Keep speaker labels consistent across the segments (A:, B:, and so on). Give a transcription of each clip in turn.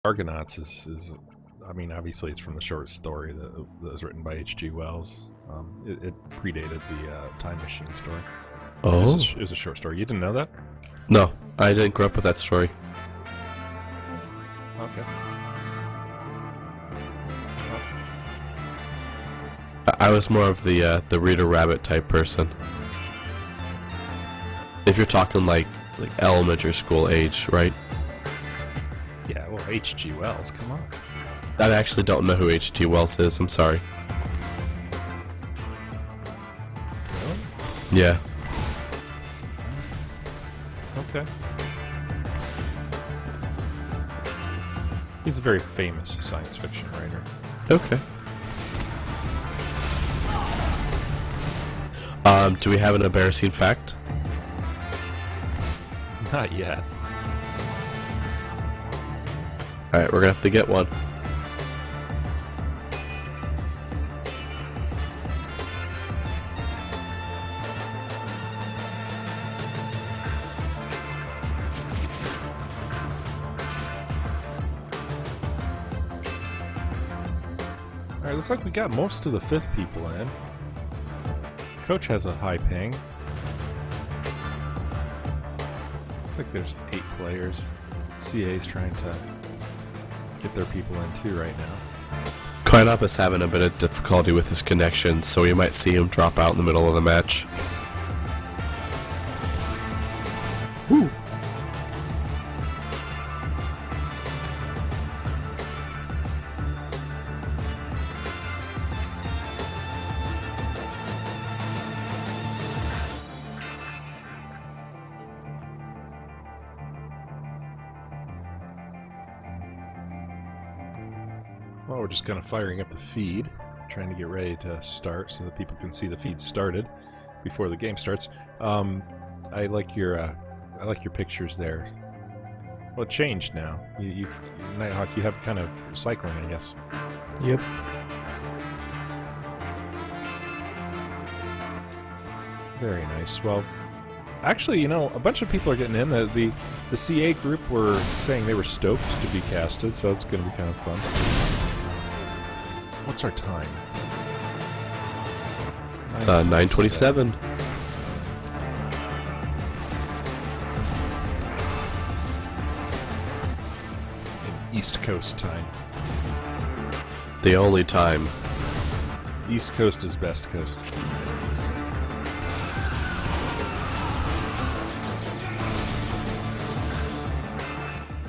A: Argonauts is I mean, obviously it's from the short story that was written by H.G. Wells. It predated the Time Machine story.
B: Oh.
A: It was a short story. You didn't know that?
B: No, I didn't grow up with that story.
A: Okay.
B: I was more of the Reader Rabbit type person. If you're talking like elementary school age, right?
A: Yeah, well, H.G. Wells, come on.
B: I actually don't know who H.G. Wells is. I'm sorry.
A: Really?
B: Yeah.
A: Okay. He's a very famous science fiction writer.
B: Okay. Do we have an embarrassing fact?
A: Not yet.
B: Alright, we're gonna have to get one.
A: Alright, looks like we got most of the fifth people in. Coach has a high ping. Looks like there's 8 players. CA's trying to get their people in too right now.
B: Coinop is having a bit of difficulty with his connection, so we might see him drop out in the middle of the match. Woo!
A: Well, we're just kind of firing up the feed, trying to get ready to start so that people can see the feed started before the game starts. I like your pictures there. Well, it changed now. You Nighthawk, you have kind of cycling, I guess.
C: Yep.
A: Very nice. Well, actually, you know, a bunch of people are getting in. The CA group were saying they were stoked to be casted, so it's going to be kind of fun. What's our time?
B: It's 9:27.
A: East Coast time.
B: The only time.
A: East Coast is best coast.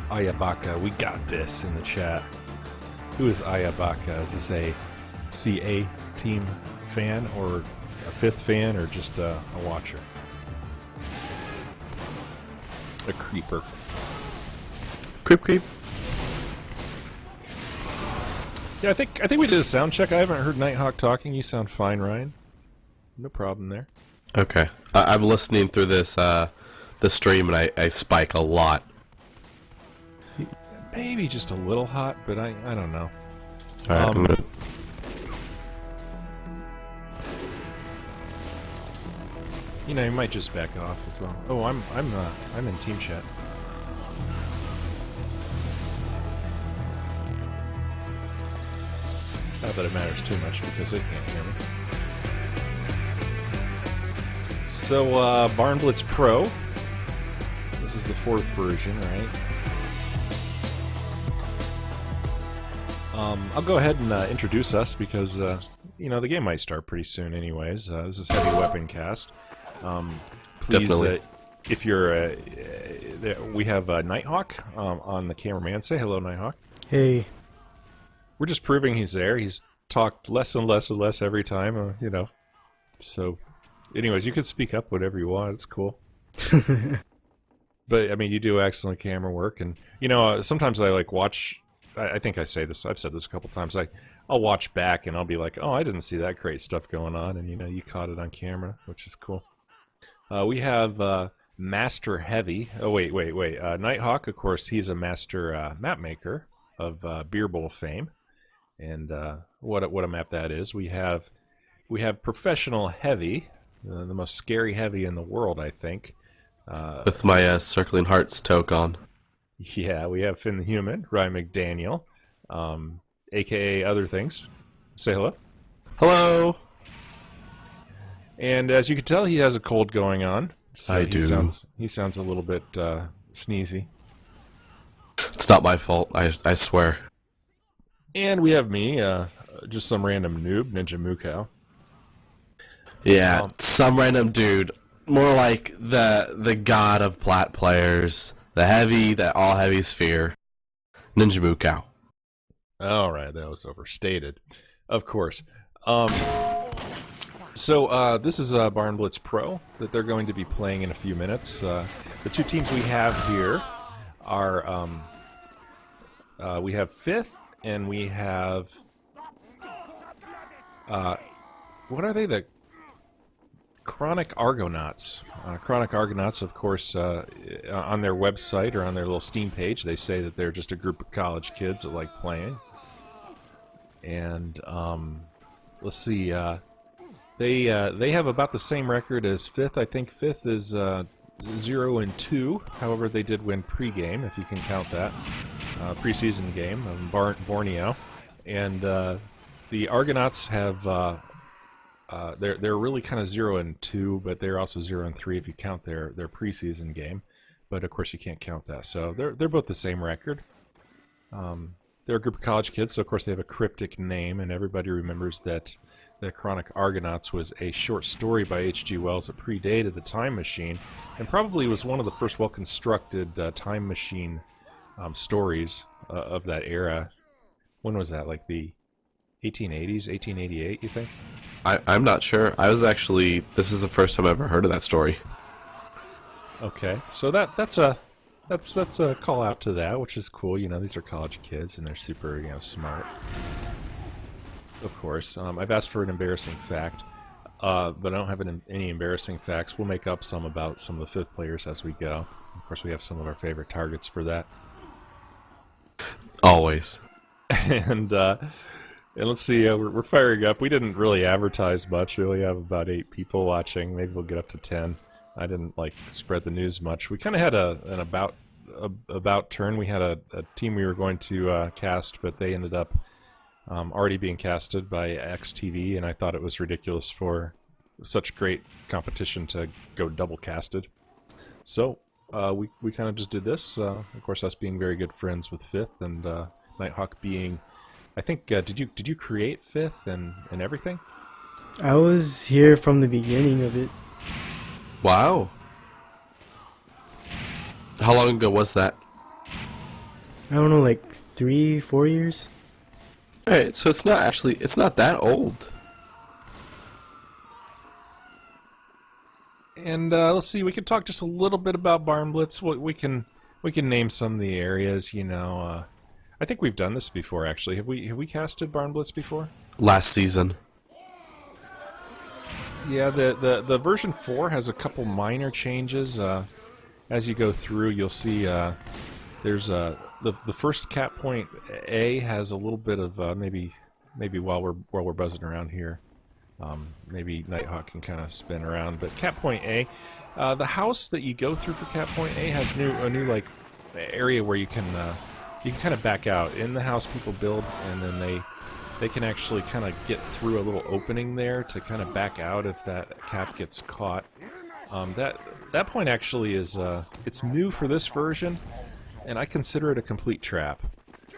A: Ayabaka, we got this in the chat. Who is Ayabaka? Is this a CA team fan or a fifth fan or just a watcher? A creeper.
B: Creep creep.
A: Yeah, I think we did a sound check. I haven't heard Nighthawk talking. You sound fine, Ryan. No problem there.
B: Okay. I'm listening through this the stream and I spike a lot.
A: Maybe just a little hot, but I don't know.
B: Alright, I'm gonna...
A: You know, you might just back off as well. Oh, I'm in team chat. Not that it matters too much because it can't hear me. So, Barn Blitz Pro. This is the 4th version, right? I'll go ahead and introduce us because, you know, the game might start pretty soon anyways. This is Heavy Weapon Cast. Please, if you're, we have Nighthawk on the cameraman. Say hello, Nighthawk.
C: Hey.
A: We're just proving he's there. He's talked less and less and less every time, you know. So, anyways, you can speak up whatever you want. It's cool. But, I mean, you do excellent camera work. And, you know, sometimes I, like, watch... I think I say this. I've said this a couple times. I'll watch back and I'll be like, oh, I didn't see that great stuff going on. And, you know, you caught it on camera, which is cool. We have Master Heavy. Oh, wait. Nighthawk, of course, he's a master map maker of Beer Bowl fame. And what a map that is. We have Professional Heavy, the most scary heavy in the world, I think.
B: With my circling hearts toke on.
A: Yeah, we have Finn the Human, Ryan McDaniel, aka other things. Say hello.
B: Hello.
A: And as you can tell, he has a cold going on. So
B: I do.
A: He sounds a little bit sneezy.
B: It's not my fault. I swear.
A: And we have me, just some random noob, Ninja Mukau.
B: Yeah, some random dude. More like the god of plat players. The heavy that all heavies fear. Ninja Mukau.
A: All right, that was overstated. Of course. So this is Barn Blitz Pro that they're going to be playing in a few minutes. The two teams we have here are we have FITH and we have what are they? The Chronic Argonauts. Chronic Argonauts, of course, on their website or on their little Steam page, they say that they're just a group of college kids that like playing. And let's see, they have about the same record as FITH. I think FITH is 0-2. However, they did win pregame, if you can count that, preseason game of Borneo. And the Argonauts have they're really kind of 0-2, but they're also 0-3 if you count their preseason game. But of course, you can't count that. So they're both the same record. They're a group of college kids, so of course they have a cryptic name, and everybody remembers that the Chronic Argonauts was a short story by H.G. Wells that predated the Time Machine, and probably was one of the first well-constructed Time Machine stories of that era. When was that? Like the 1880s, 1888, you think?
B: I'm not sure. This is the first time I've ever heard of that story.
A: Okay, so that's a call out to that, which is cool. You know, these are college kids and they're super, smart. Of course, I've asked for an embarrassing fact, but I don't have any embarrassing facts. We'll make up some about some of the FITH players as we go. Of course, we have some of our favorite targets for that.
B: Always.
A: And let's see, we're firing up. We didn't really advertise much. We only have about 8 people watching. Maybe we'll get up to 10. I didn't spread the news much. We kind of had an about turn. We had a team we were going to cast, but they ended up already being casted by XTV, and I thought it was ridiculous for such great competition to go double casted. So we kind of just did this. Of course, us being very good friends with FITH, and Nighthawk being, I think, did you create FITH and everything?
C: I was here from the beginning of it.
B: Wow. How long ago was that?
C: I don't know, like 3-4 years.
B: Alright, so it's not that old.
A: And let's see, we can talk just a little bit about Barn Blitz. We can name some of the areas. I think we've done this before. Actually, have we casted Barn Blitz before?
B: Last season.
A: Yeah, the version 4 has a couple minor changes. As you go through, you'll see there's the first cap point A has a little bit of maybe while we're buzzing around here, maybe Nighthawk can kind of spin around. But cap point A, the house that you go through for cap point A has a new area where you can kind of back out. In the house, people build, and then they can actually kind of get through a little opening there to kind of back out if that cap gets caught. That point actually is it's new for this version, and I consider it a complete trap.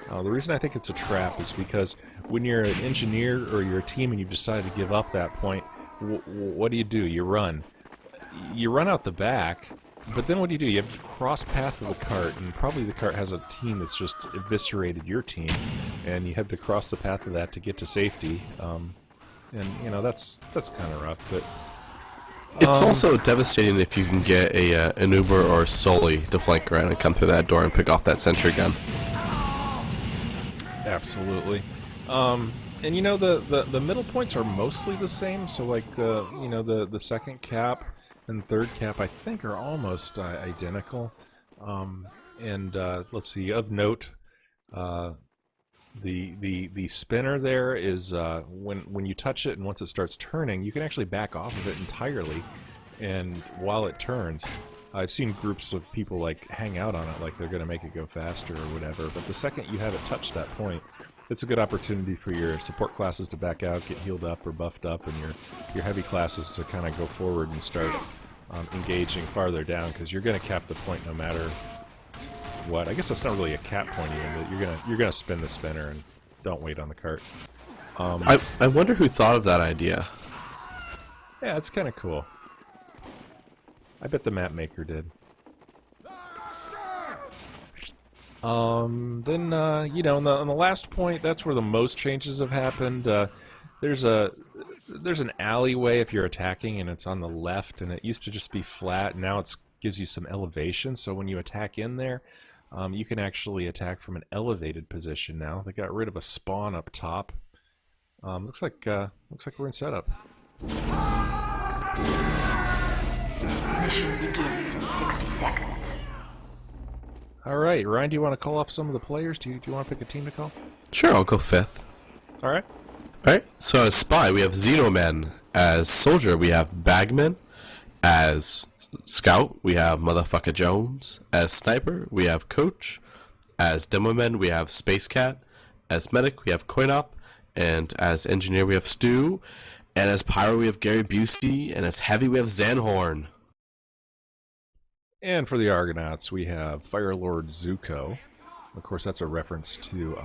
A: The reason I think it's a trap is because when you're an engineer or you're a team and you've decided to give up that point, what do? You run. You run out the back, but then what do? You have to cross path of the cart, and probably the cart has a team that's just eviscerated your team, and you have to cross the path of that to get to safety. And that's kind of rough, but
B: it's also devastating if you can get an Uber or a Sully to flank around and come through that door and pick off that sentry gun.
A: Absolutely. And the middle points are mostly the same. So the second cap and third cap, I think, are almost identical. Let's see. Of note, the spinner there is when you touch it and once it starts turning, you can actually back off of it entirely, and while it turns, I've seen groups of people like hang out on it like they're going to make it go faster or whatever, but the second you have it touch that point, it's a good opportunity for your support classes to back out, get healed up or buffed up, and your heavy classes to kind of go forward and start engaging farther down, because you're going to cap the point no matter what. I guess that's not really a cap point even, but you're gonna spin the spinner and don't wait on the cart.
B: I wonder who thought of that idea.
A: Yeah, it's kind of cool. I bet the map maker did. Then, you know, on the last point, that's where the most changes have happened. There's an alleyway if you're attacking, and it's on the left, and it used to just be flat. Now it gives you some elevation, so when you attack in there, you can actually attack from an elevated position now. They got rid of a spawn up top. Looks like we're in setup.
D: Mission begins in 60 seconds.
A: All right, Ryan, do you want to call off some of the players? Do you want to pick a team to call?
B: Sure, I'll go 5th.
A: All right.
B: Alright, so as Spy, we have Xenoman. As Soldier, we have Bagman. As Scout, we have Motherfucker Jones. As Sniper, we have Coach. As Demoman, we have Space Cat. As Medic, we have Coinop. And as Engineer, we have Stu. And as Pyro, we have Gary Busey. And as Heavy, we have Zanhorn.
A: And for the Argonauts, we have Firelord Zuko. Of course, that's a reference to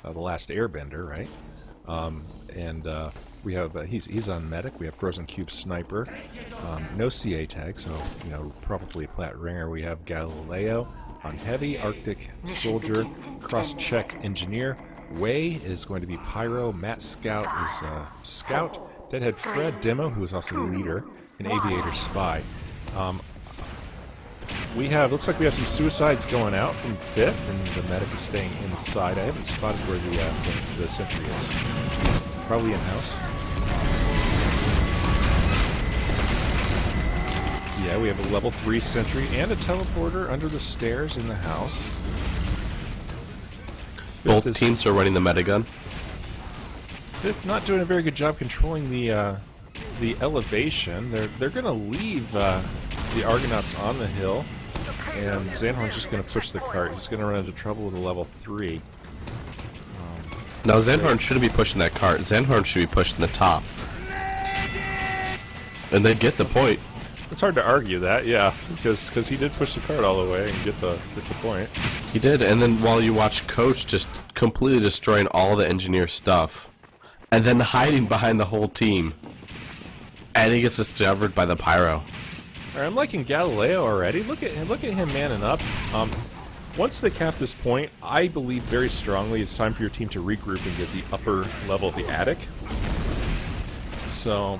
A: The Last Airbender, right? We have he's on Medic. We have Frozen Cube Sniper. No CA tag, so you know, probably Plat Ringer. We have Galileo on Heavy, Arctic Soldier, Cross Check Engineer. Way is going to be Pyro. Matt Scout is Scout. Deadhead Fred Demo, who is also the leader, and Aviator Spy. Looks like we have some suicides going out from FITH, and the Medic is staying inside. I haven't spotted where the sentry is. Probably in-house. Yeah, we have a level 3 sentry and a teleporter under the stairs in the house.
B: Both teams are running the Medigun.
A: FITH not doing a very good job controlling the elevation. They're going to leave the Argonauts on the hill, and Zanhorn's just going to push the cart. He's going to run into trouble with a level 3.
B: No, Zanhorn shouldn't be pushing that cart. Zanhorn should be pushing the top. And they get the point.
A: It's hard to argue that, yeah, because he did push the cart all the way and get the point.
B: He did, and then while you watch Coach just completely destroying all the engineer stuff, and then hiding behind the whole team, and he gets discovered by the Pyro.
A: Alright, I'm liking Galileo already. Look at him manning up. Once they cap this point, I believe very strongly it's time for your team to regroup and get the upper level of the attic. So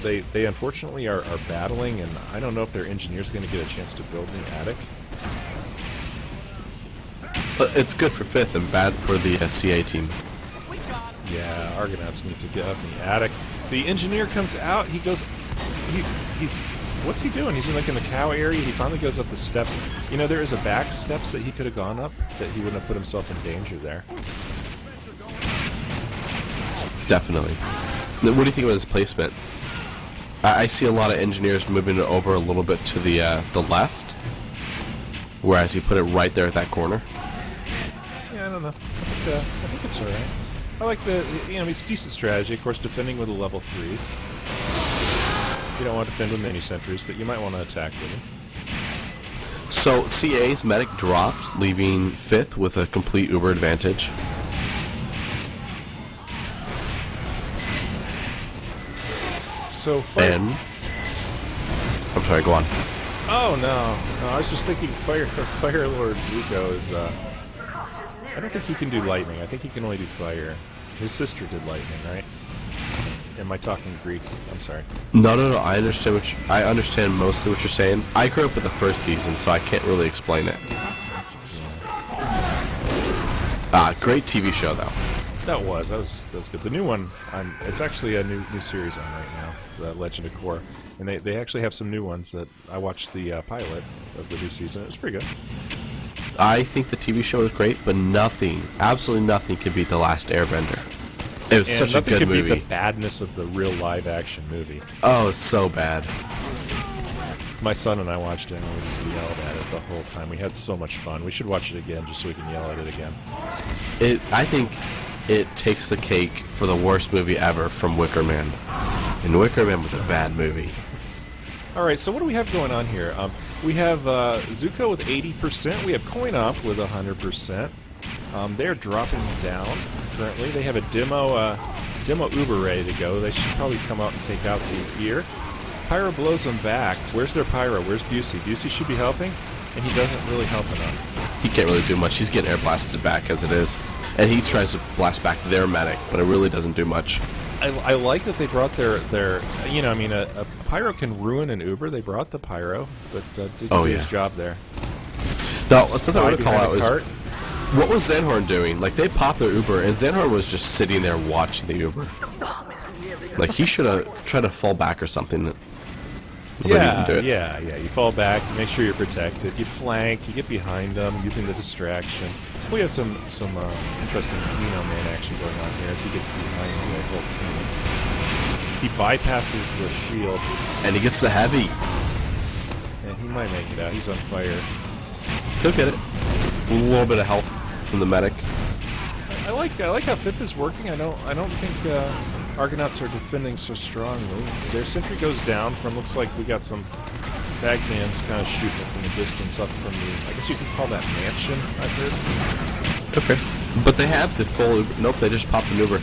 A: they unfortunately are battling, and I don't know if their engineer's going to get a chance to build in the attic.
B: But it's good for 5th and bad for the CA team.
A: Yeah, Argonauts need to get up in the attic. The engineer comes out. He goes. He's. What's he doing? He's in the cow area. He finally goes up the steps. You know, there is a back steps that he could have gone up that he wouldn't have put himself in danger there.
B: Definitely. What do you think of his placement? I see a lot of engineers moving it over a little bit to the left, whereas he put it right there at that corner.
A: Yeah, I don't know. I think it's alright. I like it's decent strategy. Of course, defending with the level 3s. You don't want to defend with many sentries, but you might want to attack with them.
B: So CA's Medic dropped, leaving 5th with a complete Uber advantage.
A: So
B: and I'm sorry, go on.
A: Oh no, I was just thinking Firelord Zuko is I don't think he can do lightning. I think he can only do fire. His sister did lightning, right? Am I talking Greek? I'm sorry.
B: No. I understand mostly what you're saying. I grew up with the first season, so I can't really explain it. Great TV show though.
A: That was good. The new one, it's actually a new series on right now, the Legend of Korra, and they actually have some new ones that I watched the pilot of the new season. It was pretty good.
B: I think the TV show is great, but nothing, absolutely nothing, can beat The Last Airbender. It was such a good movie.
A: Beat the badness of the real live-action movie.
B: Oh, so bad.
A: My son and I watched it and we just yelled at it the whole time. We had so much fun. We should watch it again just so we can yell at it again.
B: I think it takes the cake for the worst movie ever from Wicker Man. And Wicker Man was a bad movie.
A: Alright, so what do we have going on here? We have Zuko with 80%. We have Coin Up with 100%. They're dropping down currently. They have a demo Uber ready to go. They should probably come out and take out the gear. Pyro blows them back. Where's their Pyro? Where's Busey? Busey should be helping, and he doesn't really help enough.
B: He can't really do much. He's getting air blasted back as it is. And he tries to blast back their medic, but it really doesn't do much.
A: I like that they brought their you know, I mean, a Pyro can ruin an Uber. They brought the Pyro, but didn't do his job there.
B: No, something I want to call out is,
A: cart.
B: what was Zanhorn doing? Like, they popped their Uber, and Zanhorn was just sitting there watching the Uber. Like, he should have tried to fall back or something.
A: Yeah. You fall back, make sure you're protected. You flank, you get behind them using the distraction. We have some interesting Xenoman action going on here as he gets behind the whole team. He bypasses the shield.
B: And he gets the heavy.
A: And he might make it out. He's on fire.
B: He'll get it. A little bit of health from the medic.
A: I like how FITH is working. I don't think Argonauts are defending so strongly. Their sentry goes down from, looks like we got some Bagmans kind of shooting it from the distance up from the, I guess you could call that mansion, I've heard.
B: Okay. But they have the full Uber. Nope, they just popped an Uber.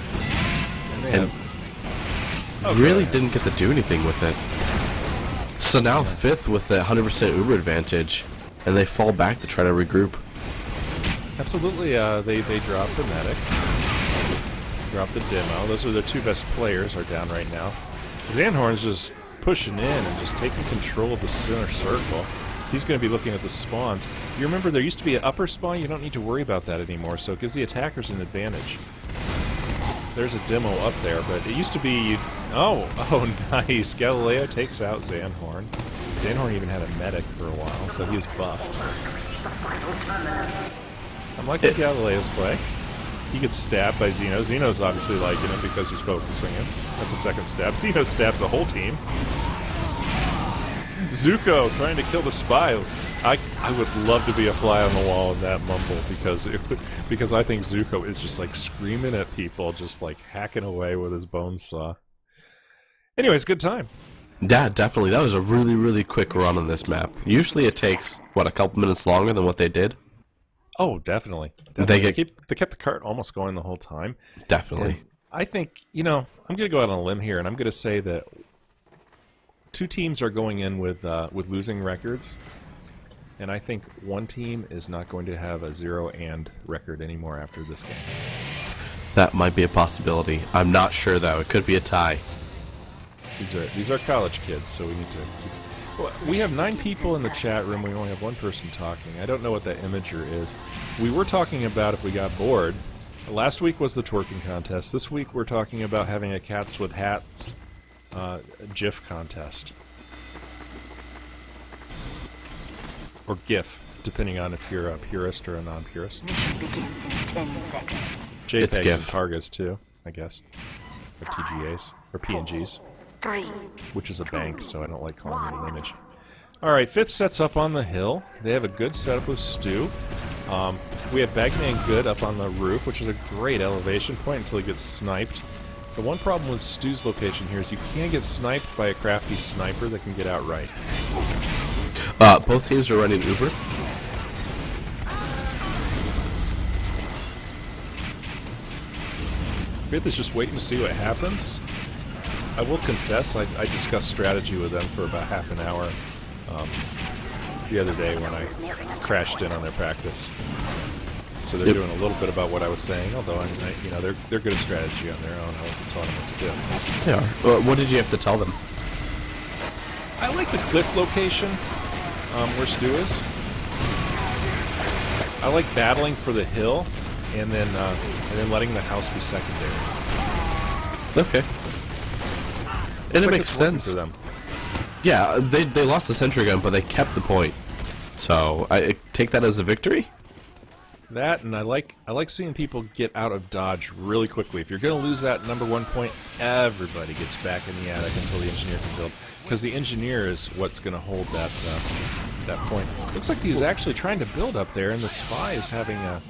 A: And
B: really didn't get to do anything with it. So now FITH with the 100% Uber advantage, and they fall back to try to regroup.
A: Absolutely, they drop the medic. Drop the demo. Those are the two best players are down right now. Zanhorn's just pushing in and just taking control of the center circle. He's going to be looking at the spawns. You remember there used to be an upper spawn? You don't need to worry about that anymore, so it gives the attackers an advantage. There's a demo up there, but it used to be... Oh, nice. Galileo takes out Zanhorn. Zanhorn even had a medic for a while, so he was buffed. I'm liking Galileo's play. He gets stabbed by Xeno. Xeno's obviously liking him because he's focusing him. That's a second stab. Xeno stabs a whole team. Zuko trying to kill the spy. I would love to be a fly on the wall in that mumble because I think Zuko is just like screaming at people, just like hacking away with his bone saw. Anyways, good time.
B: Yeah, definitely. That was a really, really quick run on this map. Usually it takes, what, a couple minutes longer than what they did?
A: Oh, definitely.
B: They
A: kept the cart almost going the whole time.
B: Definitely.
A: And I think, I'm going to go out on a limb here, and I'm going to say that two teams are going in with losing records, and I think one team is not going to have a 0-and record anymore after this game.
B: That might be a possibility. I'm not sure, though. It could be a tie.
A: These are college kids, so we need to keep... Well, we have 9 people in the chat room. We only have one person talking. I don't know what that imager is. We were talking about if we got bored. Last week was the twerking contest. This week we're talking about having a Cats with Hats GIF contest. Or GIF, depending on if you're a purist or a non-purist.
D: Mission begins in 10 seconds.
A: JPEGs and
B: GIF.
A: Targas too, I guess. Or TGAs. Or PNGs.
D: 3,
A: Which is a bank, so I don't like calling it an image. Alright, FITH sets up on the hill. They have a good setup with Stu. We have Bagman good up on the roof, which is a great elevation point until he gets sniped. The one problem with Stu's location here is you can't get sniped by a crafty sniper that can get out right.
B: Both teams are running Uber.
A: FITH is just waiting to see what happens. I will confess, I discussed strategy with them for about half an hour the other day when I crashed in on their practice. So they're doing a little bit about what I was saying, although they're good at strategy on their own. I wasn't telling them what to do.
B: They are. What did you have to tell them?
A: I like the cliff location where Stu is. I like battling for the hill and then letting the house be secondary.
B: Okay. And it makes sense.
A: For them.
B: Yeah, they lost the sentry gun, but they kept the point. So I take that as a victory.
A: That, and I like seeing people get out of dodge really quickly. If you're going to lose that number 1 point, everybody gets back in the attic until the engineer can build. because the engineer is what's going to hold that point. Looks like he's actually trying to build up there, and the spy is having a...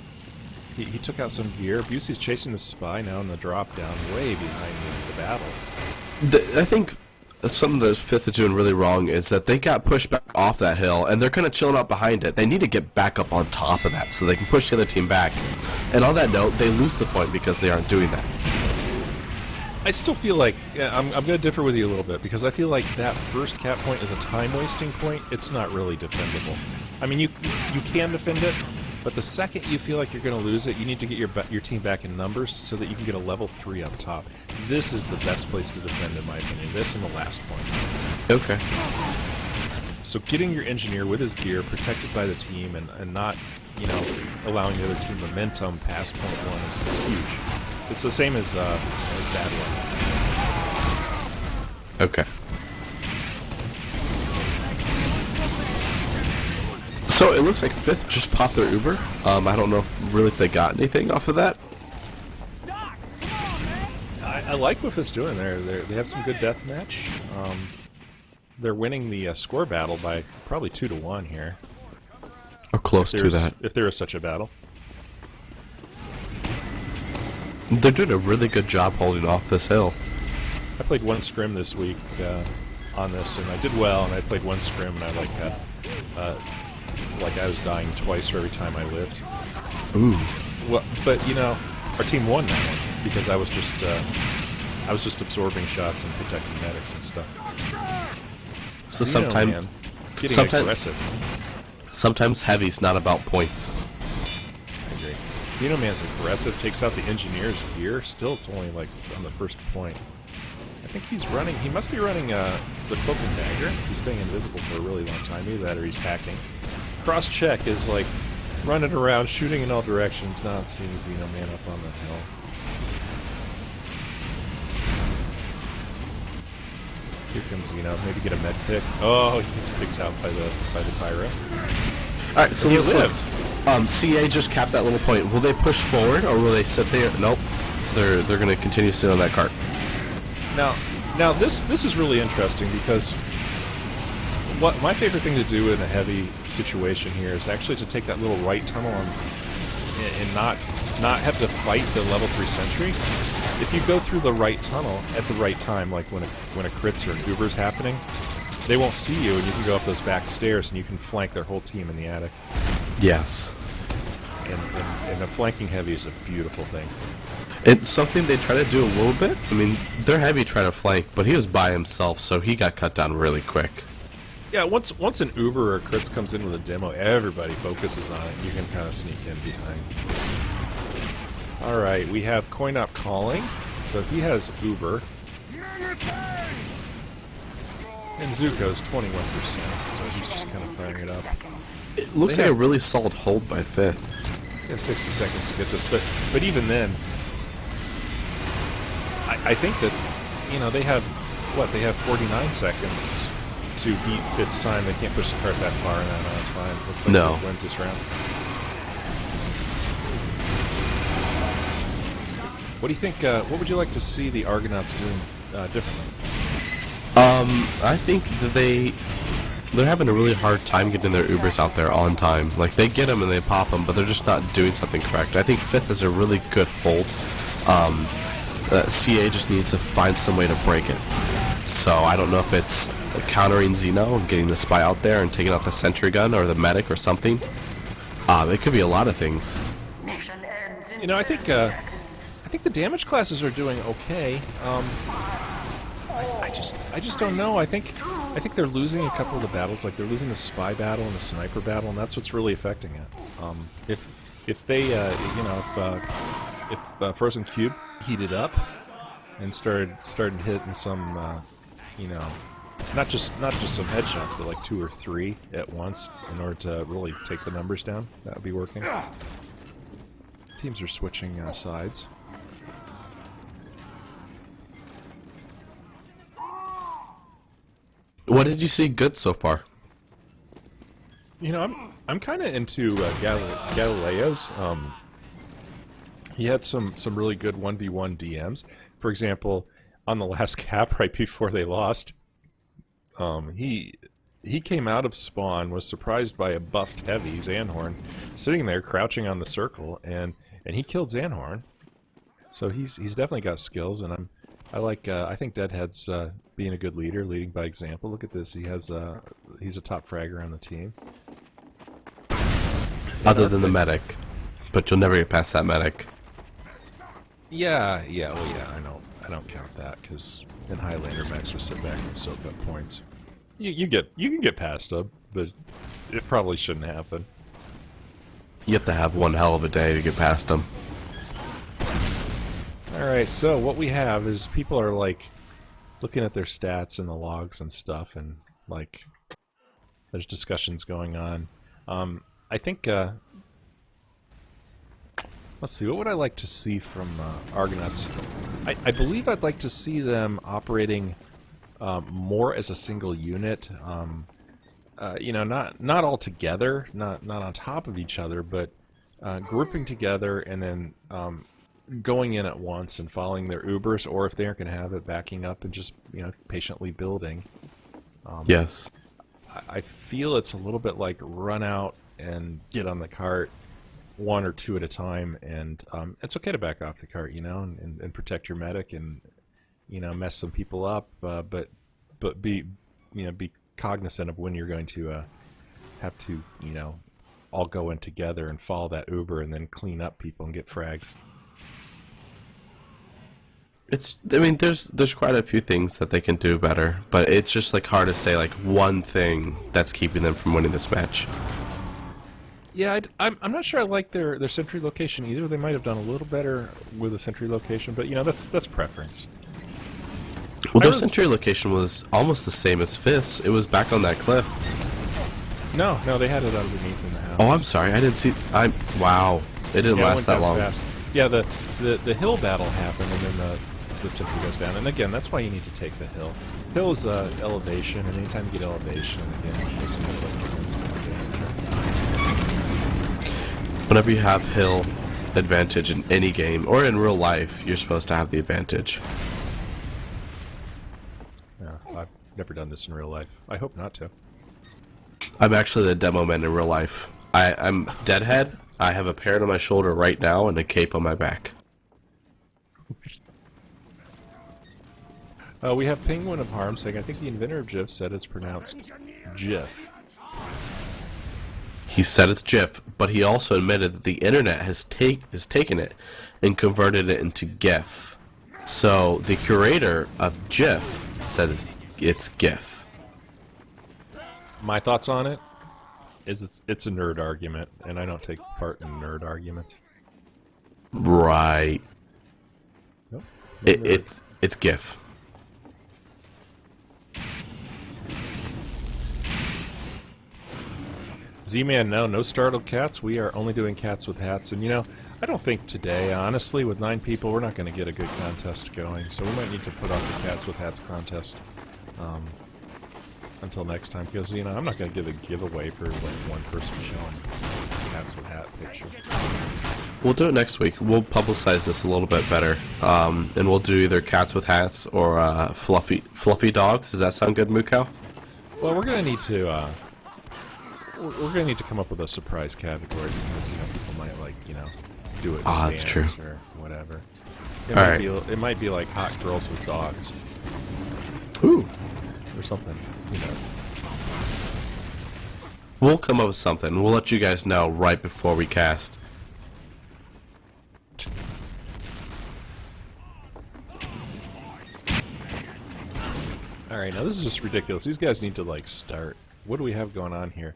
A: He took out some gear. Busey's chasing the spy now in the drop down, way behind the battle.
B: I think something that Fifth is doing really wrong is that they got pushed back off that hill, and they're kind of chilling out behind it. They need to get back up on top of that so they can push the other team back. And on that note, they lose the point because they aren't doing that.
A: I still feel like, I'm going to differ with you a little bit, because I feel like that first cap point is a time-wasting point. It's not really defendable. I mean, you can defend it, but the second you feel like you're going to lose it, you need to get your team back in numbers so that you can get a level 3 up top. This is the best place to defend, in my opinion. This and the last point.
B: Okay.
A: So getting your engineer with his gear, protected by the team, and not, you know, allowing the other team momentum past point 1 is huge. It's the same as bad one.
B: Okay. So it looks like Fifth just popped their Uber. I don't know if they got anything off of that.
A: I like what Fifth's doing there. They have some good deathmatch. They're winning the score battle by probably 2-1 here.
B: Or close to that.
A: If there is such a battle.
B: They're doing a really good job holding off this hill.
A: I played one scrim this week on this, and I did well, and I played one scrim, and I like I was dying twice for every time I lived.
B: Ooh.
A: Well, but you know, our team won that one because I was just absorbing shots and protecting medics and stuff.
B: So
A: Xeno,
B: sometimes,
A: man, getting aggressive.
B: Sometimes heavy's not about points.
A: I agree. Xeno Man's aggressive, takes out the engineer's gear. Still, it's only like on the first point. I think he's running. He must be running the cloak and dagger. He's staying invisible for a really long time. Either that or he's hacking. Cross check is like running around, shooting in all directions, not seeing Xeno Man up on the hill. Here comes Xeno. Maybe get a med pick. Oh, he's picked out by the pyro.
B: All right, so
A: he
B: let's
A: lived.
B: look. CA just capped that little point. Will they push forward or will they sit there? Nope. They're going to continue to sit on that cart.
A: Now this is really interesting because what my favorite thing to do in a heavy situation here is actually to take that little right tunnel and not have to fight the level 3 sentry. If you go through the right tunnel at the right time, like when a crits or an Uber's happening, they won't see you, and you can go up those back stairs and you can flank their whole team in the attic.
B: Yes.
A: And a flanking heavy is a beautiful thing.
B: It's something they try to do a little bit. I mean, they're heavy trying to flank, but he was by himself, so he got cut down really quick.
A: Yeah, once an Uber or crits comes in with a demo, everybody focuses on it. You can kind of sneak in behind. All right, we have Coinop calling, so he has Uber. And Zuko's 21%, so he's just kind of firing it up.
B: It looks like a really solid hold by Fifth.
A: They have 60 seconds to get this, but even then, I think that, you know, they have 49 seconds to beat Fit's time. They can't push the cart that far in that amount of time. Looks like
B: No.
A: Fith wins this round. What do you think? What would you like to see the Argonauts doing differently?
B: I think that they're having a really hard time getting their Ubers out there on time. Like, they get them and they pop them, but they're just not doing something correct. I think Fifth is a really good hold. CA just needs to find some way to break it. So I don't know if it's countering Xeno and getting the spy out there and taking out the sentry gun or the medic or something. It could be a lot of things.
A: You know, I think the damage classes are doing okay. I just don't know. I think they're losing a couple of the battles. Like, they're losing the spy battle and the sniper battle, and that's what's really affecting it. If they if Frozen Cube heated up and started hitting some you know, not just some headshots, but like 2 or 3 at once in order to really take the numbers down, that would be working. Teams are switching sides.
B: What did you see good so far?
A: You know, I'm kind of into Galileo's. He had some really good 1v1 DMs. For example, on the last cap, right before they lost, He came out of spawn, was surprised by a buffed heavy, Zanhorn, sitting there crouching on the circle, and he killed Zanhorn. So he's definitely got skills, and I think Deadhead's being a good leader, leading by example. Look at this, he's a top fragger on the team.
B: Other than the medic, but you'll never get past that medic.
A: Yeah, I don't count that because in Highlander Max just sit back and soak up points. You can get past them, but it probably shouldn't happen.
B: You have to have one hell of a day to get past them.
A: Alright, so what we have is people are like looking at their stats and the logs and stuff, and like there's discussions going on. I think let's see, what would I like to see from Argonauts? I believe I'd like to see them operating more as a single unit. You know, not all together, not on top of each other, but grouping together and then going in at once and following their Ubers, or if they aren't going to have it, backing up and just, you know, patiently building.
B: Yes.
A: I feel it's a little bit like run out and get on the cart one or two at a time, and it's okay to back off the cart, you know, and protect your medic and, you know, mess some people up, but be, you know, be cognizant of when you're going to have to, you know, all go in together and follow that Uber and then clean up people and get frags.
B: I mean, there's quite a few things that they can do better, but it's just like hard to say like one thing that's keeping them from winning this match.
A: Yeah, I'm not sure I like their sentry location either. They might have done a little better with a sentry location, but you know, that's preference.
B: Well, their sentry location was almost the same as FITH's. It was back on that cliff.
A: No, they had it underneath in the house.
B: Oh, I'm sorry, I didn't see. Wow, it didn't last that long.
A: Fast. Yeah, the hill battle happened, and then the sentry goes down. And again, that's why you need to take the hill. Hill is elevation, and anytime you get elevation, again, it makes more like instant damage.
B: Whenever you have hill advantage in any game, or in real life, you're supposed to have the advantage.
A: Yeah, I've never done this in real life. I hope not to.
B: I'm actually the demo man in real life. I'm Deadhead. I have a parrot on my shoulder right now and a cape on my back.
A: We have Penguin of Harm saying, I think the inventor of GIF said it's pronounced GIF.
B: He said it's GIF, but he also admitted that the internet has taken it and converted it into GIF. So the curator of GIF said it's GIF.
A: My thoughts on it is it's a nerd argument, and I don't take part in nerd arguments.
B: Right.
A: Nope.
B: It's GIF.
A: Z-Man, no startled cats. We are only doing cats with hats. And, you know, I don't think today, honestly, with 9 people, we're not going to get a good contest going. So we might need to put off the cats with hats contest until next time. Because, you know, I'm not going to give a giveaway for, like, one person showing cats with hat picture.
B: We'll do it next week. We'll publicize this a little bit better. And we'll do either cats with hats or fluffy dogs. Does that sound good, Mukau?
A: Well, we're going to need to... We're going to need to come up with a surprise category because, you know, people might, like, you know, do it in
B: that's true.
A: or whatever. It might be like hot girls with dogs.
B: Ooh.
A: Or something. Who knows?
B: We'll come up with something. We'll let you guys know right before we cast.
A: Alright, now this is just ridiculous. These guys need to, like, start. What do we have going on here?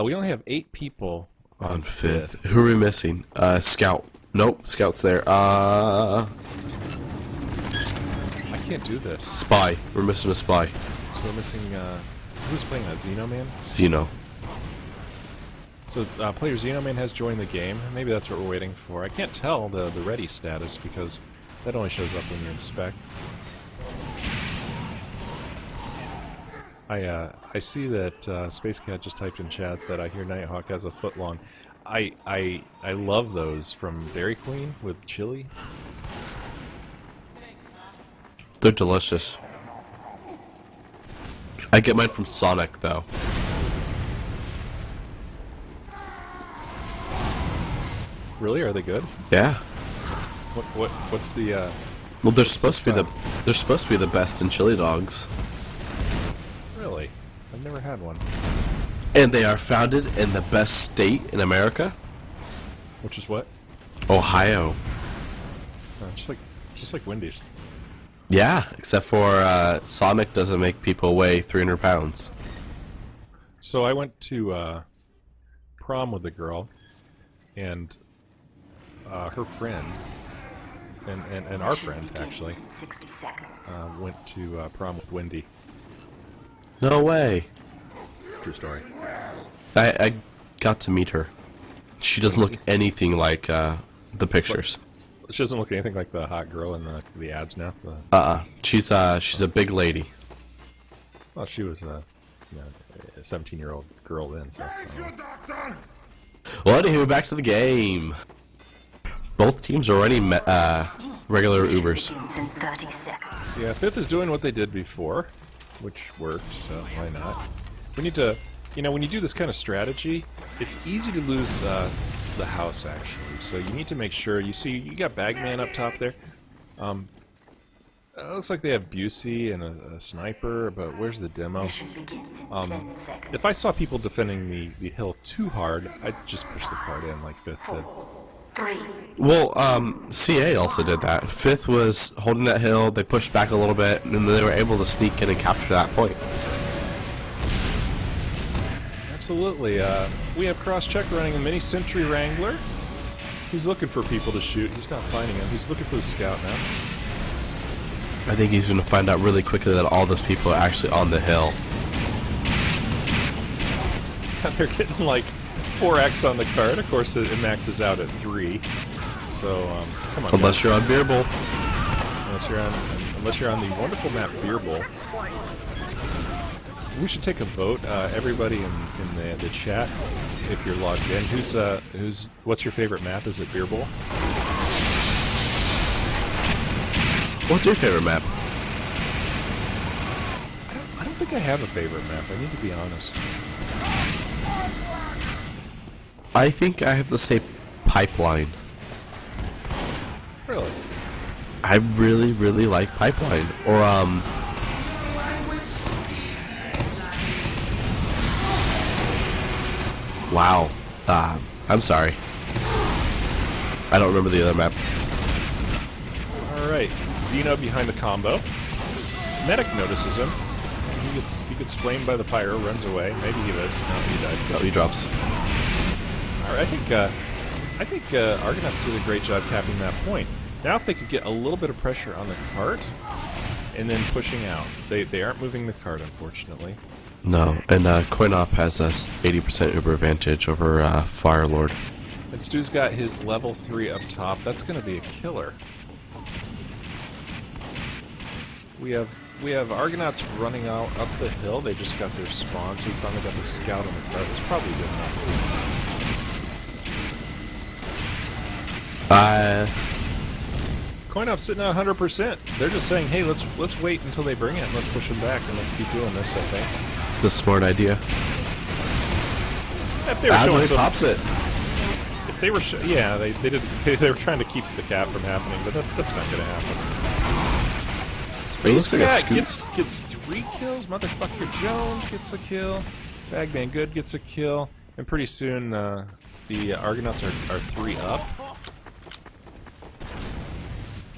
A: We only have 8 people
B: On fifth. Who are we missing? Scout. Nope, Scout's there.
A: I can't do this.
B: Spy. We're missing a spy.
A: So we're missing, who's playing that? Xenoman?
B: Xeno.
A: So, player Xenoman has joined the game. Maybe that's what we're waiting for. I can't tell the ready status because that only shows up when you inspect. I see that Space Cat just typed in chat that I hear Nighthawk has a foot long. I love those from Dairy Queen with chili.
B: They're delicious. I get mine from Sonic, though.
A: Really? Are they good?
B: Yeah.
A: What's the?
B: Well, they're supposed to be the best in chili dogs,
A: Really? I've never had one.
B: and they are founded in the best state in America,
A: Which is what?
B: Ohio.
A: Just like Wendy's.
B: Yeah, except for Sonic doesn't make people weigh 300 pounds.
A: So I went to prom with a girl, and her friend, and our friend actually,
D: 60 seconds.
A: went to prom with Wendy.
B: No way.
A: True story.
B: I got to meet her. She doesn't look anything like the pictures.
A: She doesn't look anything like the hot girl in the ads now.
B: She's a big lady.
A: Well, she was a 17-year-old girl then. So.
B: Well, anywho, back to the game. Both teams are running regular Ubers.
D: Begins in 30 seconds.
A: Yeah, FITH is doing what they did before, which worked. So why not? We need to, when you do this kind of strategy, it's easy to lose the house actually. So you need to make sure. You see, you got Bagman up top there. It looks like they have Busey and a sniper, but where's the demo?
D: Mission begins in 10 seconds.
A: If I saw people defending the hill too hard, I'd just push the card in like FITH did.
D: 3,
B: Well, CA also did that. Fifth was holding that hill, they pushed back a little bit, and then they were able to sneak in and capture that point.
A: Absolutely. We have cross-check running a mini Sentry Wrangler. He's looking for people to shoot. He's not finding them. He's looking for the scout now.
B: I think he's going to find out really quickly that all those people are actually on the hill.
A: They're getting like 4x on the card. Of course, it maxes out at 3. So, come on.
B: Unless
A: guys.
B: you're on Beer Bowl.
A: Unless you're on the wonderful map Beer Bowl. We should take a vote. Everybody in the chat, if you're logged in, what's your favorite map? Is it Beer Bowl?
B: What's your favorite map?
A: I don't think I have a favorite map. I need to be honest.
B: I think I have to say Pipeline.
A: Really?
B: I really, really like Pipeline. Or, wow. I'm sorry. I don't remember the other map.
A: Alright. Xeno behind the combo. Medic notices him. He gets flamed by the pyro, runs away. Maybe he lives. No, he died.
B: No, he drops.
A: Alright, I think Argonauts did a great job capping that point. Now if they could get a little bit of pressure on the cart, and then pushing out. They aren't moving the cart, unfortunately.
B: No, and Coinop has a 80% Uber advantage over Firelord.
A: And Stu's got his level 3 up top. That's going to be a killer. We have Argonauts running out up the hill. They just got their spawn, so we finally got the scout on the cart. It's probably good enough. Coinop's sitting at 100%. They're just saying, hey, let's wait until they bring it and let's push them back and let's keep doing this, I think.
B: It's a smart idea.
A: If they were showing some,
B: pops it.
A: if they were, yeah, they did. They were trying to keep the cap from happening, but that's not going to happen. Space
B: like a
A: Cat
B: scoop.
A: gets 3 kills. Motherfucker Jones gets a kill. Bagman Good gets a kill, and pretty soon the Argonauts are 3 up.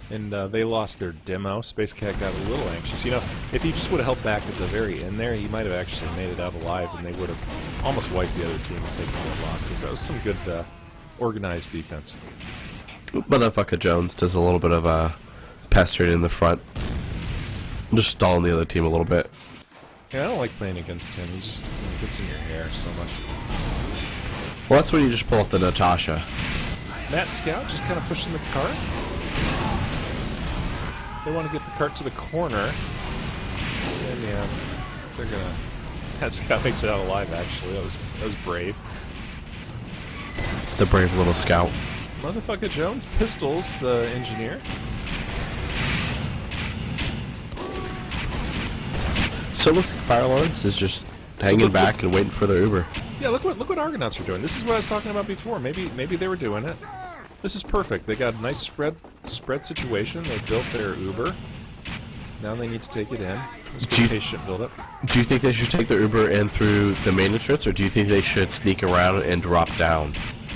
A: And they lost their demo. Space Cat got a little anxious. If he just would have held back at the very end there, he might have actually made it out alive, and they would have almost wiped the other team and taken their losses. That was some good organized defense.
B: Motherfucker Jones does a little bit of pestering in the front. Just stalling the other team a little bit.
A: Yeah, I don't like playing against him. He just gets in your hair so much.
B: Well, that's when you just pull up the Natasha.
A: Matt Scout just kind of pushing the cart. They want to get the cart to the corner. And yeah, they're gonna. Matt Scout makes it out alive. Actually, that was brave.
B: The brave little scout.
A: Motherfucker Jones pistols the engineer.
B: So it looks like Firelords is just hanging back and waiting for their Uber.
A: Yeah, look what Argonauts are doing. This is what I was talking about before. Maybe they were doing it. This is perfect. They got a nice spread situation. They built their Uber. Now they need to take it in. Let's be patient build up.
B: Do you think they should take their Uber in through the main entrance, or do you think they should sneak around and drop down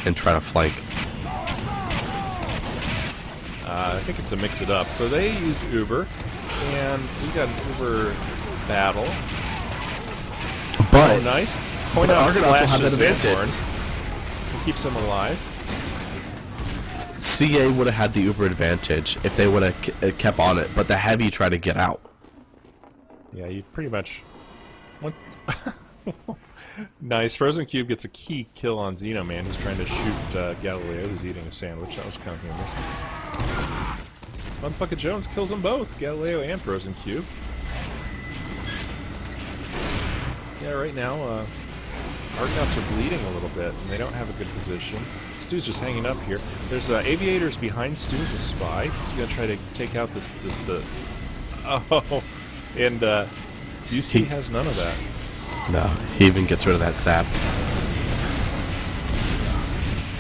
B: and try to flank?
A: I think it's a mix it up. So they use Uber, and we got an Uber battle.
B: But
A: Oh, nice.
B: but Argonauts will have that advantage.
A: It keeps them alive.
B: CA would have had the Uber advantage if they would have kept on it, but the heavy tried to get out.
A: Yeah, you pretty much... What? Nice. Frozen Cube gets a key kill on Xenoman. He's trying to shoot Galileo, who's eating a sandwich. That was kind of humorous. Motherfucker Jones kills them both, Galileo and Frozen Cube. Yeah, right now, Argonauts are bleeding a little bit, and they don't have a good position. Stu's just hanging up here. There's aviators behind Stu as a spy. He's going to try to take out the Oh, and UC has none of that.
B: No, he even gets rid of that sap.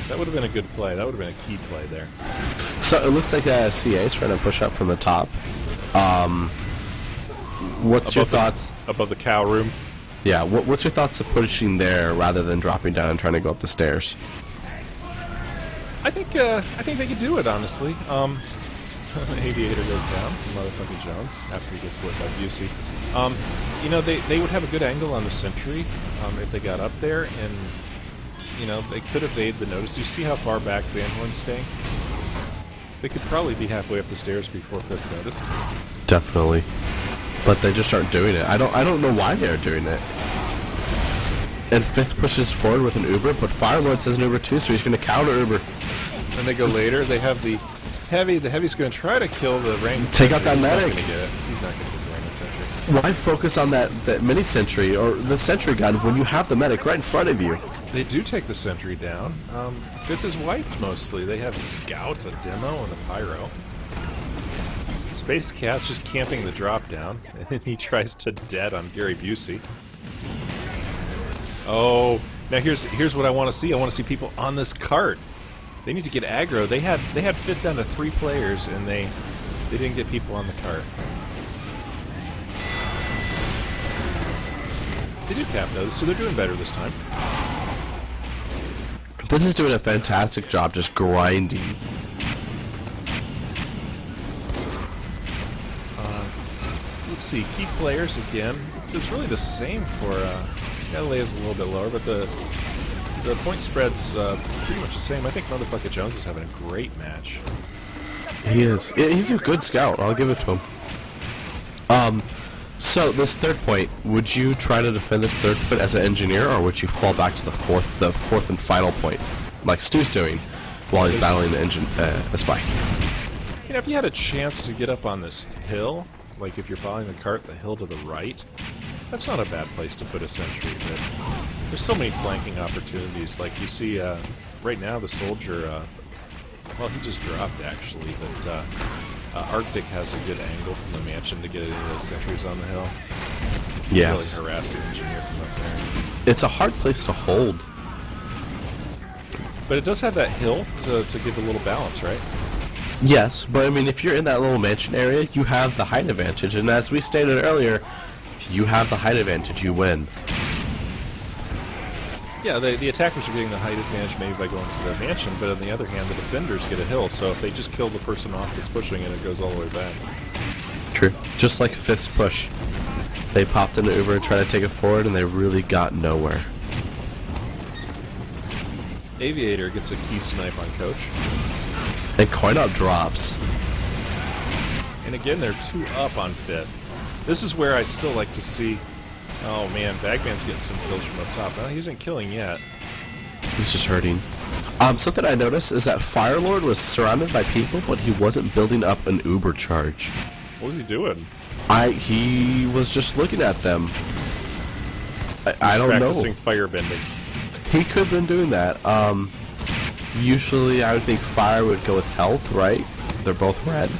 A: That would have been a good play. That would have been a key play there.
B: So it looks like CA is trying to push up from the top. What's your thoughts?
A: Above the cow room.
B: Yeah, what's your thoughts of pushing there rather than dropping down and trying to go up the stairs?
A: I think they could do it, honestly. Aviator goes down, motherfucking Jones, after he gets lit by Busey. You know, they would have a good angle on the sentry if they got up there, and you know, they could evade the notice. You see how far back Zanhorn's staying? They could probably be halfway up the stairs before Fifth noticed.
B: Definitely, but they just aren't doing it. I don't know why they're doing it. And Fifth pushes forward with an Uber, but Firelord has an Uber too, so he's going to counter Uber.
A: Then they go later. They have the heavy. The heavy's going to try to kill the rank.
B: Take out that medic.
A: He's not going to get the rank sentry.
B: Why focus on that mini sentry or the sentry gun when you have the medic right in front of you?
A: They do take the sentry down. Fifth is wiped mostly. They have a scout, a demo, and a pyro. Space Cat's just camping the drop down, and then he tries to dead on Gary Busey. Oh, now here's what I want to see. I want to see people on this cart. They need to get aggro. They had Fifth down to 3 players, and they didn't get people on the cart. They did cap those, so they're doing better this time.
B: This is doing a fantastic job just grinding.
A: Let's see, key players again. It's really the same for Galileo's a little bit lower, but the point spread's pretty much the same. I think motherfucker Jones is having a great match.
B: He is. Yeah, he's a good scout. I'll give it to him. So this third point, would you try to defend this third point as an engineer, or would you fall back to the fourth and final point, like Stu's doing, while he's battling the a spy?
A: You know, if you had a chance to get up on this hill, like if you're following the cart, the hill to the right, that's not a bad place to put a sentry. But there's so many flanking opportunities. Like you see, right now the soldier, well, he just dropped actually, but Arctic has a good angle from the mansion to get any of those sentries on the hill.
B: Yes.
A: Really harass the engineer from up there.
B: It's a hard place to hold.
A: But it does have that hill to give a little balance, right?
B: Yes, but I mean, if you're in that little mansion area, you have the height advantage, and as we stated earlier, if you have the height advantage, you win.
A: Yeah, the attackers are getting the height advantage maybe by going to the mansion, but on the other hand, the defenders get a hill, so if they just kill the person off that's pushing it, it goes all the way back.
B: True. Just like Fifth's push. They popped into Uber and tried to take it forward, and they really got nowhere.
A: Aviator gets a key snipe on Coach.
B: And Coin-Up drops.
A: And again, they're 2 up on Fifth. This is where I still like to see... Oh man, Bagman's getting some kills from up top. Well, he isn't killing yet.
B: He's just hurting. Something I noticed is that Firelord was surrounded by people, but he wasn't building up an Uber charge.
A: What was he doing?
B: He was just looking at them. I don't know.
A: Practicing firebending.
B: He could have been doing that. Usually I would think fire would go with health, right? They're both red.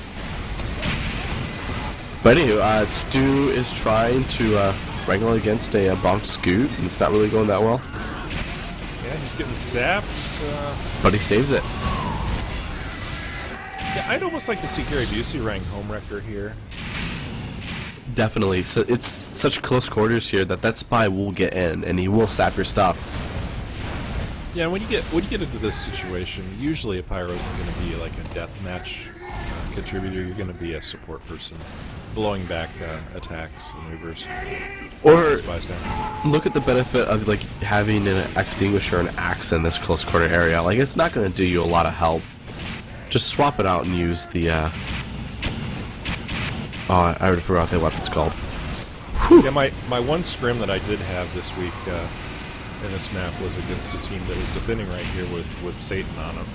B: But anywho, Stu is trying to wrangle against a bonked Scoot, and it's not really going that well.
A: Yeah, he's getting sapped.
B: But he saves it.
A: Yeah, I'd almost like to see Gary Busey rank homewrecker here.
B: Definitely. So it's such close quarters here that spy will get in, and he will sap your stuff.
A: Yeah, when you get into this situation, usually a pyro isn't going to be like a deathmatch contributor. You're going to be a support person, blowing back attacks and maneuvers.
B: Or
A: Spies down.
B: look at the benefit of like having an extinguisher and axe in this close quarter area. Like it's not going to do you a lot of help. Just swap it out and use the. Oh, I already forgot what the weapon's called.
A: Yeah, my one scrim that I did have this week in this map was against a team that was defending right here with Satan on them,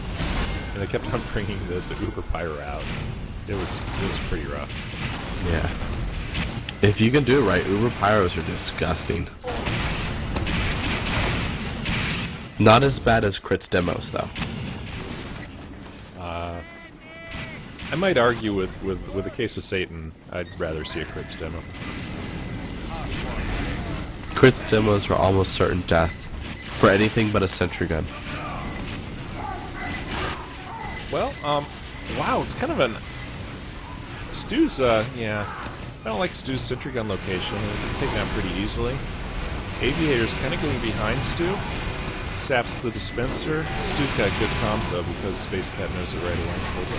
A: and they kept on bringing the Uber Pyro out. It was pretty rough.
B: Yeah. If you can do it right, Uber Pyros are disgusting. Not as bad as Crit's demos, though.
A: I might argue with the case of Satan, I'd rather see a Crits demo.
B: Crit's demos are almost certain death for anything but a sentry gun.
A: Well, wow, it's kind of an... Stu's, yeah. I don't like Stu's sentry gun location. It's taken out pretty easily. Aviator's kind of getting behind Stu. Saps the dispenser. Stu's got good comms, though, because Space Cat knows it right away. Pulls up.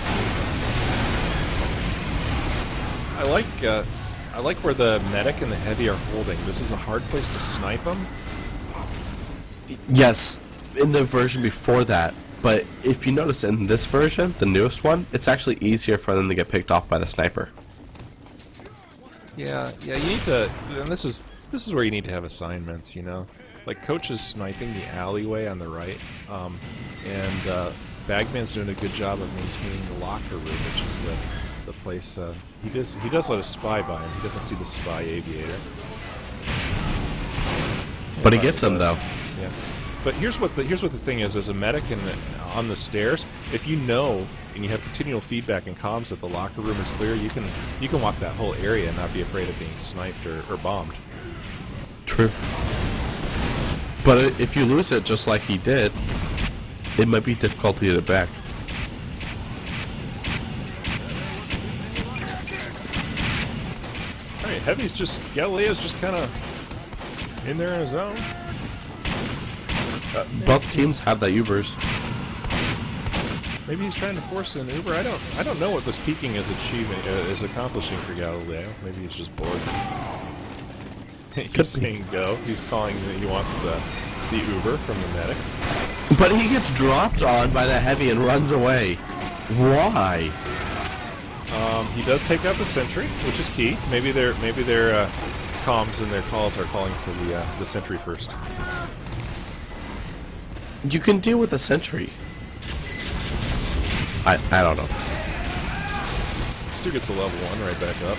A: I like where the medic and the heavy are holding. This is a hard place to snipe them.
B: Yes, in the version before that, but if you notice in this version, the newest one, it's actually easier for them to get picked off by the sniper.
A: Yeah, you need to... And this is where you need to have assignments, you know? Like, Coach is sniping the alleyway on the right, and Bagman's doing a good job of maintaining the locker room, which is the place. He does let a spy by him. He doesn't see the spy aviator.
B: But he gets him though.
A: Yeah. But here's what the thing is: as a medic on the stairs, if you know and you have continual feedback and comms that the locker room is clear, you can walk that whole area and not be afraid of being sniped or bombed.
B: True. But if you lose it just like he did, it might be difficult to get it back.
A: Alright, Heavy's just... Galileo's just kind of in there in his own.
B: Both teams have that Ubers.
A: Maybe he's trying to force an Uber. I don't know what this peeking is accomplishing for Galileo. Maybe he's just bored. He's saying go. He's calling that he wants the Uber from the medic.
B: But he gets dropped on by the heavy and runs away. Why?
A: He does take out the sentry, which is key. Maybe their comms and their calls are calling for the sentry first.
B: You can deal with a sentry. I don't know.
A: Stu gets a level 1 right back up.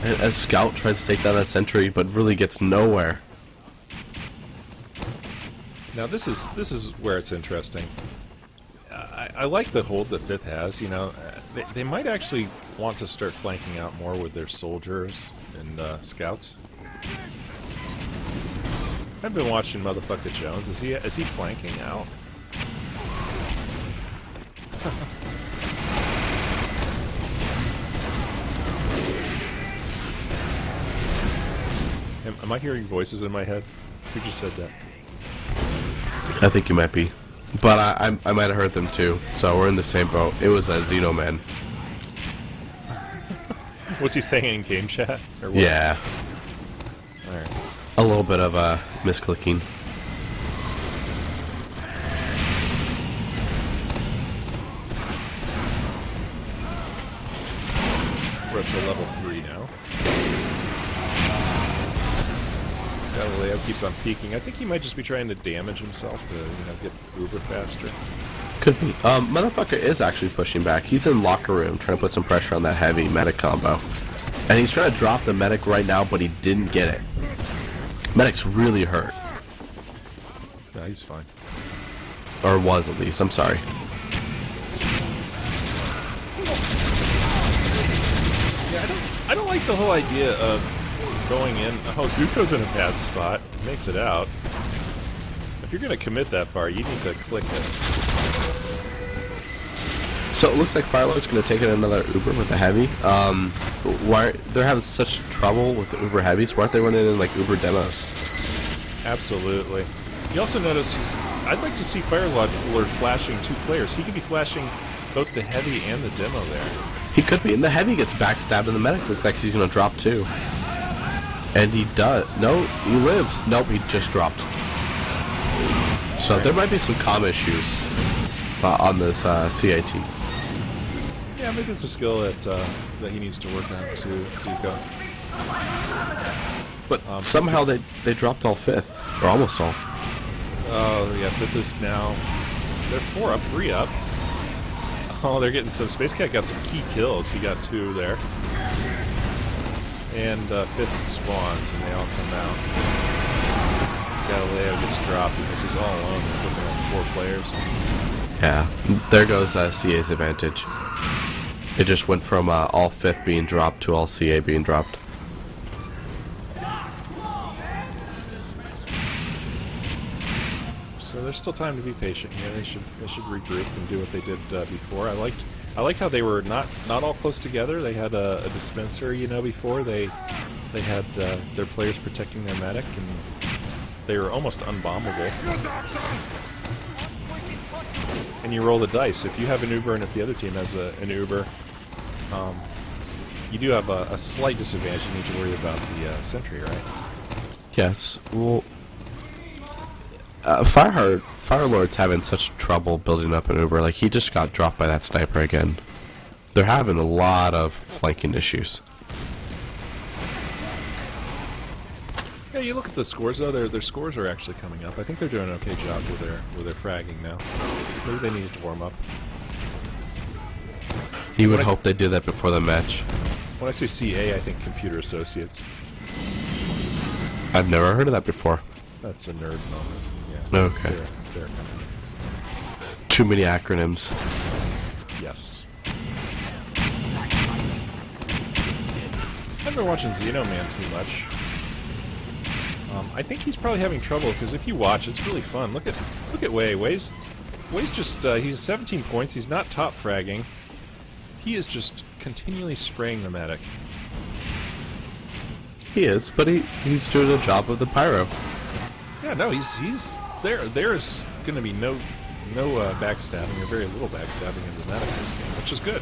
B: And as Scout tries to take down that sentry, but really gets nowhere.
A: Now this is where it's interesting. I like the hold that FITH has. You know, they might actually want to start flanking out more with their soldiers and scouts. I've been watching motherfucker Jones. Is he flanking out? Am I hearing voices in my head? Who just said that?
B: I think you might be. But I might have heard them too, so we're in the same boat. It was a Xenoman.
A: Was he saying in game chat? Or what?
B: Yeah.
A: Alright.
B: A little bit of misclicking.
A: We're up to level 3 now. Galileo keeps on peeking. I think he might just be trying to damage himself to, get Uber faster.
B: Could be. Motherfucker is actually pushing back. He's in locker room trying to put some pressure on that heavy medic combo. And he's trying to drop the medic right now, but he didn't get it. Medic's really hurt.
A: No, he's fine.
B: Or was at least, I'm sorry.
A: I don't like the whole idea of going in. Oh, Zuko's in a bad spot. Makes it out. If you're gonna commit that far, you need to click it.
B: So it looks like Firelord's going to take in another Uber with the heavy. Why they're having such trouble with the Uber heavies? Why aren't they running in like Uber demos?
A: Absolutely. You also notice I'd like to see Firelord flashing 2 players. He could be flashing both the heavy and the demo there.
B: He could be, and the heavy gets backstabbed, and the medic looks like he's going to drop too. And he does. No, he lives. Nope, he just dropped. So there might be some comm issues on this CAT.
A: Yeah, maybe it's a skill that he needs to work on too, Zuko.
B: But somehow they dropped all 5th, or almost all.
A: Oh, yeah, FITH is now... They're 4 up, 3 up. Oh, they're getting some... Space Cat got some key kills. He got 2 there. And FITH spawns, and they all come out. Galileo gets dropped because he's all alone. He's looking at 4 players.
B: Yeah, there goes CA's advantage. It just went from all 5th being dropped to all CA being dropped.
A: So there's still time to be patient here. They should regroup and do what they did before. I liked how they were not all close together. They had a dispenser, you know, before they had their players protecting their medic, and they were almost unbombable. And you roll the dice. If you have an Uber and if the other team has an Uber, you do have a slight disadvantage. You need to worry about the sentry, right?
B: Yes. Well, Firelord's having such trouble building up an Uber. Like, he just got dropped by that sniper again. They're having a lot of flanking issues.
A: Yeah, you look at the scores though. Their scores are actually coming up. I think they're doing an okay job with their fragging now. Maybe they needed to warm up.
B: You would hope they did that before the match.
A: When I say CA, I think Computer Associates.
B: I've never heard of that before.
A: That's a nerd moment. Yeah.
B: Okay.
A: They're
B: Too many acronyms.
A: yes. I've been watching Xenoman too much. I think he's probably having trouble because if you watch, it's really fun. Look at Wei. Wei's just he's 17 points. He's not top fragging. He is just continually spraying the medic.
B: He is, but he's doing a job of the pyro.
A: Yeah, no, he's there. There's going to be no backstabbing or very little backstabbing in the medic in this game, which is good.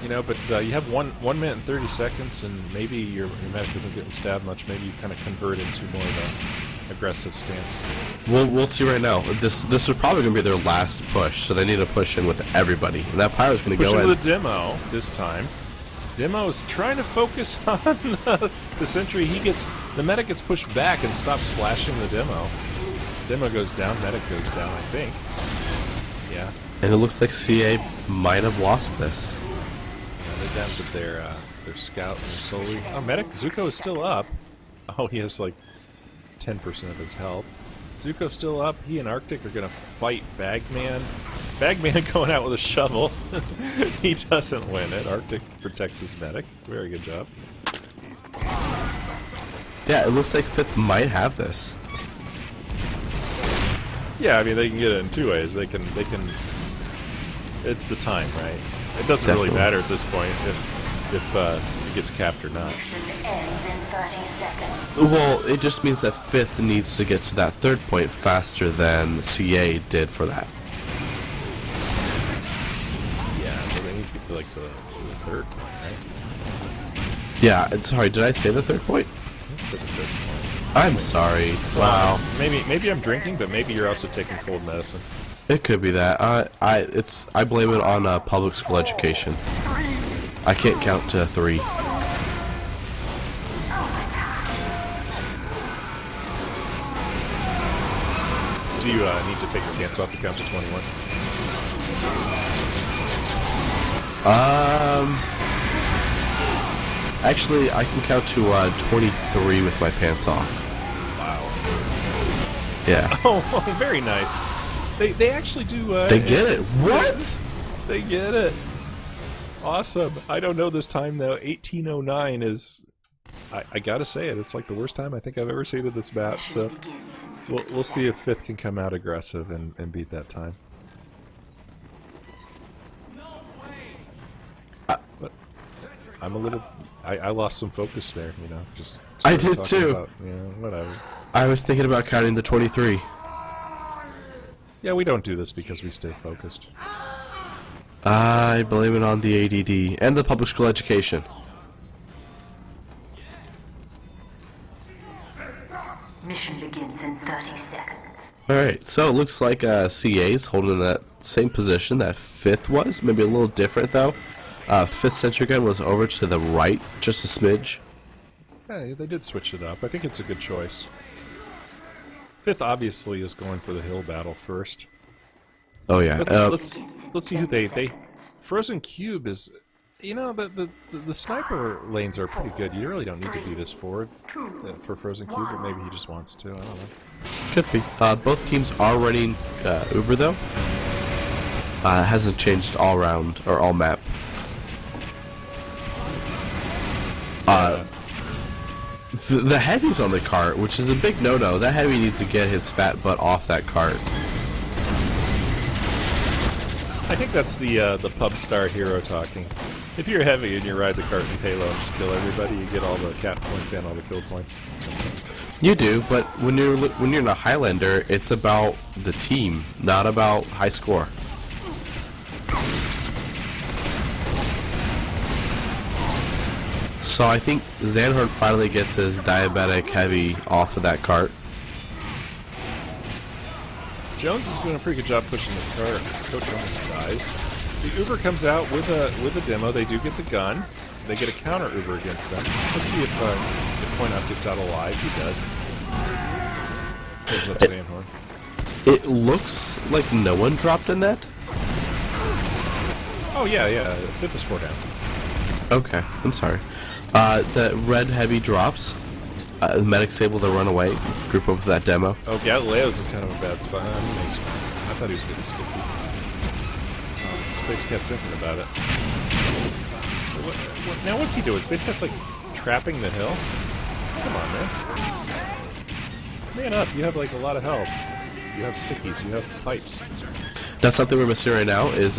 A: You know, but you have 1 minute and 30 seconds, and maybe your medic isn't getting stabbed much. Maybe you kind of convert into more of an aggressive stance.
B: We'll see right now. This is probably going to be their last push, so they need to push in with everybody. And that pyro's going to go in.
A: Push into the demo this time. Demo is trying to focus on the sentry. The medic gets pushed back and stops flashing the demo. Demo goes down, medic goes down, I think. Yeah.
B: And it looks like CA might have lost this.
A: They down to their scout and solely. Oh, medic Zuko is still up. Oh, he has like 10% of his health. Zuko's still up. He and Arctic are gonna fight Bagman. Bagman going out with a shovel. He doesn't win it. Arctic protects his medic. Very good job.
B: Yeah, it looks like FITH might have this.
A: Yeah, I mean they can get it in 2 ways. They can. It's the time, right? It doesn't
B: Definitely.
A: really matter at this point if he gets capped or not.
D: Mission ends in 30 seconds.
B: Well, it just means that FITH needs to get to that 3rd point faster than CA did for that.
A: Yeah, but they need to get to like the 3rd point, right?
B: Yeah, sorry, did I say the 3rd point?
A: It's at the 3rd point.
B: I'm sorry. Wow.
A: Maybe I'm drinking, but maybe you're also taking cold medicine.
B: It could be that. I blame it on public school education. I can't count to 3.
A: Do you need to take your pants off to count to 21?
B: Actually, I can count to 23 with my pants off.
A: Wow.
B: Yeah.
A: Oh, very nice. They actually do.
B: They get it. What?
A: They get it. Awesome. I don't know this time though. 1809 is. I gotta say it. It's like the worst time I think I've ever seen in this map. So we'll see if FITH can come out aggressive and beat that time. But I'm a little. I lost some focus there. You know, just
B: I did too.
A: About, you know, whatever.
B: I was thinking about counting the 23.
A: Yeah, we don't do this because we stay focused.
B: I blame it on the ADD and the public school education.
D: Mission begins in 30 seconds.
B: Alright, so it looks like CA's holding that same position that FITH was, maybe a little different though. FITH sentry gun was over to the right, just a smidge.
A: Yeah, they did switch it up. I think it's a good choice. FITH obviously is going for the hill battle first.
B: Oh yeah.
A: But let's see who they Frozen Cube is, you know, the sniper lanes are pretty good. You really don't need to be this forward for Frozen Cube, but maybe he just wants to. I don't know.
B: Could be. Both teams are running Uber though. It hasn't changed all round or all map. The heavy's on the cart, which is a big no-no. That heavy needs to get his fat butt off that cart.
A: I think that's the pub star hero talking. If you're heavy and you ride the cart and payload and just kill everybody, you get all the cap points and all the kill points.
B: You do, but when you're in a Highlander, it's about the team, not about high score. So I think Zanhorn finally gets his diabetic heavy off of that cart.
A: Jones is doing a pretty good job pushing the cart. Coach almost dies. The Uber comes out with a demo. They do get the gun. They get a counter Uber against them. Let's see if Point Up gets out alive. He does. Goes up Zanhorn.
B: It looks like no one dropped in that.
A: Oh yeah. FITH is 4 down.
B: Okay, I'm sorry. The red heavy drops. The medic's able to run away. Group up with that demo.
A: Oh, Galileo's in kind of a bad spot. I thought he was getting sticky. Space Cat's thinking about it. Now what's he doing? Space Cat's like trapping the hill? Come on, man. Man up, you have like a lot of health. You have stickies, you have pipes.
B: That's something we're missing right now is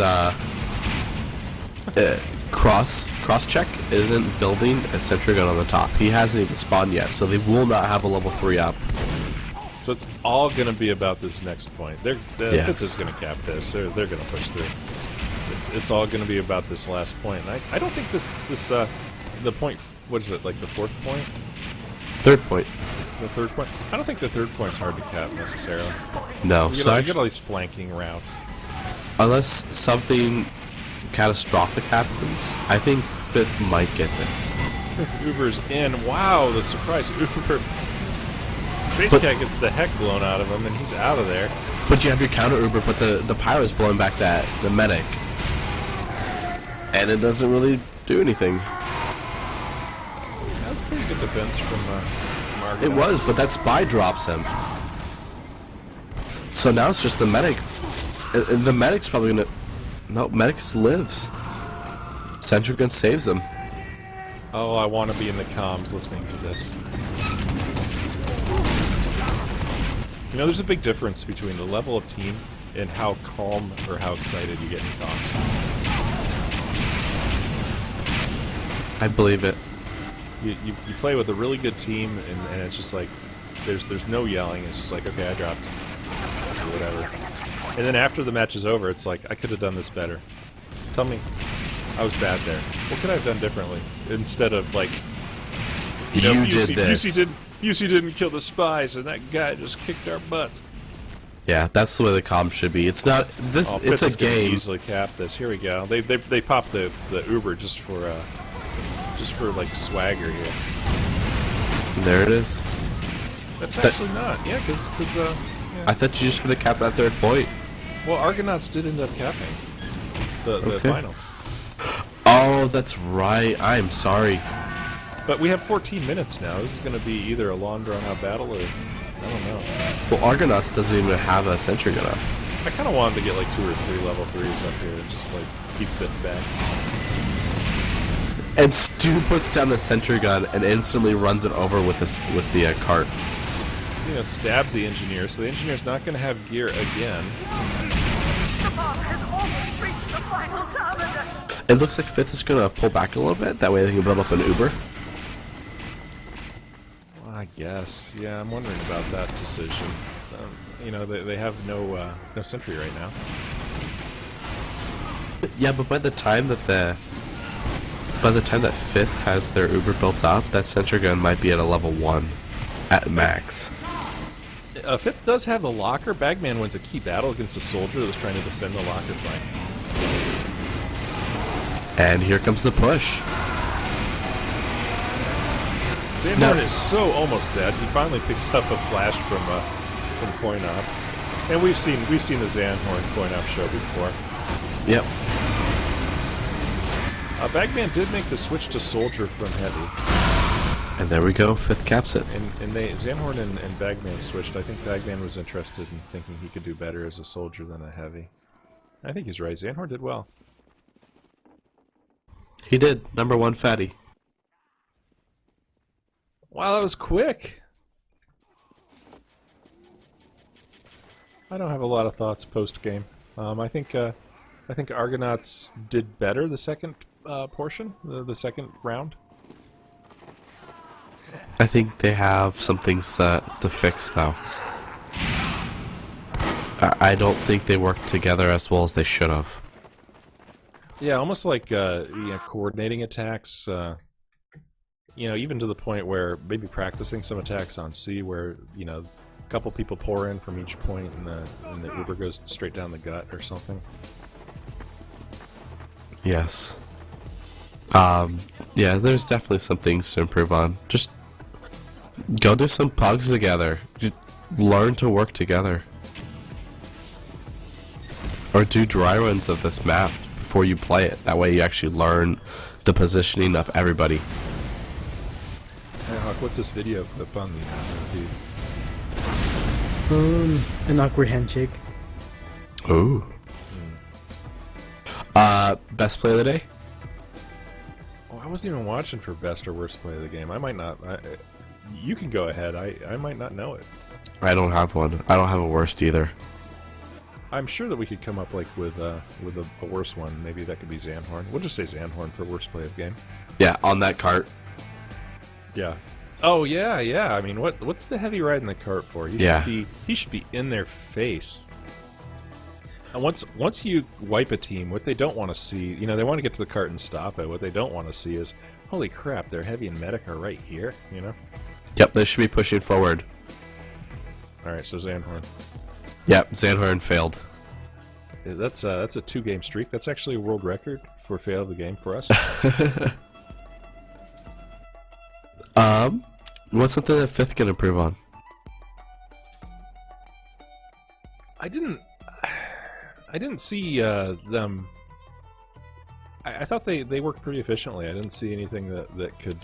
B: cross check isn't building a sentry gun on the top. He hasn't even spawned yet, so they will not have a level 3 up.
A: So it's all going to be about this next point. FITH is going to cap this. They're going to push through. It's all going to be about this last point. And I don't think the point, what is it, like the 4th point?
B: 3rd point.
A: The 3rd point? I don't think the 3rd point's hard to cap necessarily.
B: No,
A: You get all these flanking routes.
B: Unless something catastrophic happens, I think FITH might get this.
A: Uber's in. Wow, the surprise Uber. Space Cat gets the heck blown out of him, and he's out of there.
B: But you have your counter Uber, but the pyro's blowing back the medic. And it doesn't really do anything.
A: That was pretty good defense from Argonauts.
B: It was, but that spy drops him. So now it's just the medic. The medic's probably gonna... No, medic lives. Sentry gun saves him.
A: Oh, I want to be in the comms listening to this. You know, there's a big difference between the level of team and how calm or how excited you get in comms.
B: I believe it.
A: You play with a really good team, and it's just like, there's no yelling. It's just like, okay, I dropped. Or whatever. And then after the match is over, it's like, I could have done this better. Tell me, I was bad there. What could I have done differently? Instead of like, you know, UC didn't kill the spies, and that guy just kicked our butts.
B: Yeah, that's the way the comms should be. It's not this.
A: Oh,
B: it's a
A: Fitz
B: game.
A: Easily cap this. Here we go. They popped the Uber just for like swagger here.
B: There it is.
A: That's actually not. Yeah, because yeah.
B: I thought you just gonna cap that 3rd point.
A: Well, Argonauts did end up capping the final.
B: Oh, that's right. I'm sorry.
A: But we have 14 minutes now. This is going to be either a long drawn-out battle or... I don't know.
B: Well, Argonauts doesn't even have a sentry gun up.
A: I kind of wanted to get like 2 or 3 level 3s up here and just like keep FITH back.
B: And Stu puts down the sentry gun and instantly runs it over with the cart.
A: So, you know, stabs the engineer, so the engineer's not going to have gear again.
E: The bomb has almost reached the final terminus.
B: It looks like Fifth is going to pull back a little bit. That way they can build up an Uber.
A: Well, I guess. Yeah, I'm wondering about that decision. You know, they have no sentry right now.
B: Yeah, but by the time that Fifth has their Uber built up, that sentry gun might be at a level 1 at max.
A: Fifth does have the locker. Bagman wins a key battle against a soldier that was trying to defend the locker flank.
B: And here comes the push.
A: Zandhorn is so almost dead. He finally picks up a flash from coin op, and we've seen the Zandhorn coin op show before.
B: Yep.
A: Bagman did make the switch to soldier from heavy.
B: And there we go. Fifth caps it.
A: And Zandhorn and Bagman switched. I think Bagman was interested in thinking he could do better as a soldier than a heavy. I think he's right. Zandhorn did well.
B: He did. Number 1 fatty.
A: Wow, that was quick. I don't have a lot of thoughts post game. I think Argonauts did better the second portion, the second round.
B: I think they have some things to fix, though. I don't think they work together as well as they should have.
A: Yeah, almost like coordinating attacks. Even to the point where maybe practicing some attacks on C, where a couple people pour in from each point, and the Uber goes straight down the gut or something.
B: Yes. Yeah, there's definitely some things to improve on. Just go do some pugs together. Just learn to work together. Or do dry runs of this map before you play it. That way you actually learn the positioning of everybody.
A: Hey Hawk, what's this video clip on the feed?
C: An awkward handshake.
B: Ooh. Best play of the day?
A: Oh, I wasn't even watching for best or worst play of the game. I might not. You can go ahead. I might not know it.
B: I don't have one. I don't have a worst either.
A: I'm sure that we could come up with a worse one. Maybe that could be Zandhorn. We'll just say Zandhorn for worst play of the game.
B: Yeah, on that cart.
A: Yeah. Oh yeah, yeah. I mean, what's the heavy ride in the cart for? He should be in their face. And once you wipe a team, what they don't want to see, they want to get to the cart and stop it. What they don't want to see is, holy crap, their heavy and medic are right here.
B: Yep, they should be pushing forward.
A: All right, so Zandhorn.
B: Yep, Zandhorn failed.
A: That's a 2-game streak. That's actually a world record for fail of the game for us.
B: What's something that Fifth can improve on?
A: I didn't see them. I thought they worked pretty efficiently. I didn't see anything that could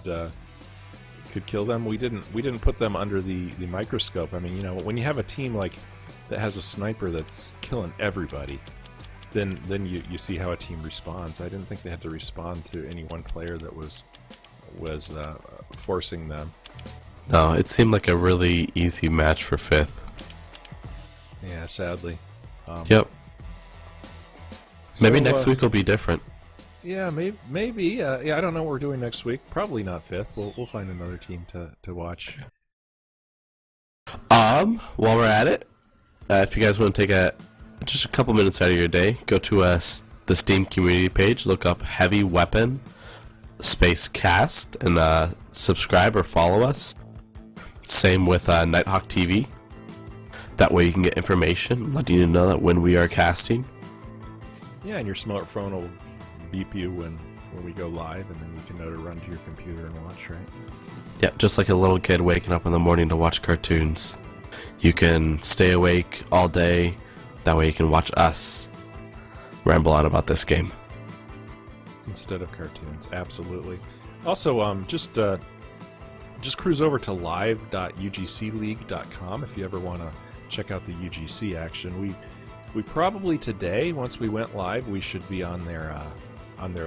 A: kill them. We didn't put them under the microscope. I mean, when you have a team like that has a sniper that's killing everybody, then you see how a team responds. I didn't think they had to respond to any one player that was forcing them.
B: No, it seemed like a really easy match for Fifth.
A: Yeah, sadly.
B: Yep. Maybe
A: So,
B: next week will be different.
A: Yeah, maybe. Yeah, I don't know what we're doing next week. Probably not Fifth. We'll find another team to watch.
B: While we're at it, if you guys want to take just a couple minutes out of your day, go to the Steam community page, look up Heavy Weapon space cast, and subscribe or follow us. Same with Nighthawk TV. That way you can get information letting you know that when we are casting.
A: Yeah, and your smartphone will beep you when we go live, and then you can know to run to your computer and watch, right?
B: Yeah, just like a little kid waking up in the morning to watch cartoons. You can stay awake all day. That way you can watch us ramble on about this game.
A: Instead of cartoons, absolutely. Also, just cruise over to live.ugcleague.com if you ever want to check out the UGC action. We probably today, once we went live, we should be on their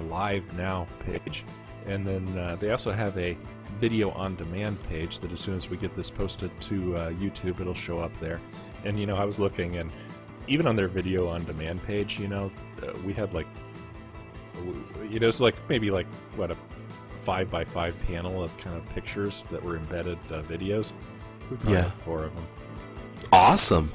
A: live now page. And then they also have a video on demand page that as soon as we get this posted to YouTube, it'll show up there. And you know, I was looking, and even on their video on demand page, you know, we had like, you know, it's like maybe like what, a 5x5 panel of kind of pictures that were embedded videos. We probably had 4 of them.
B: Awesome.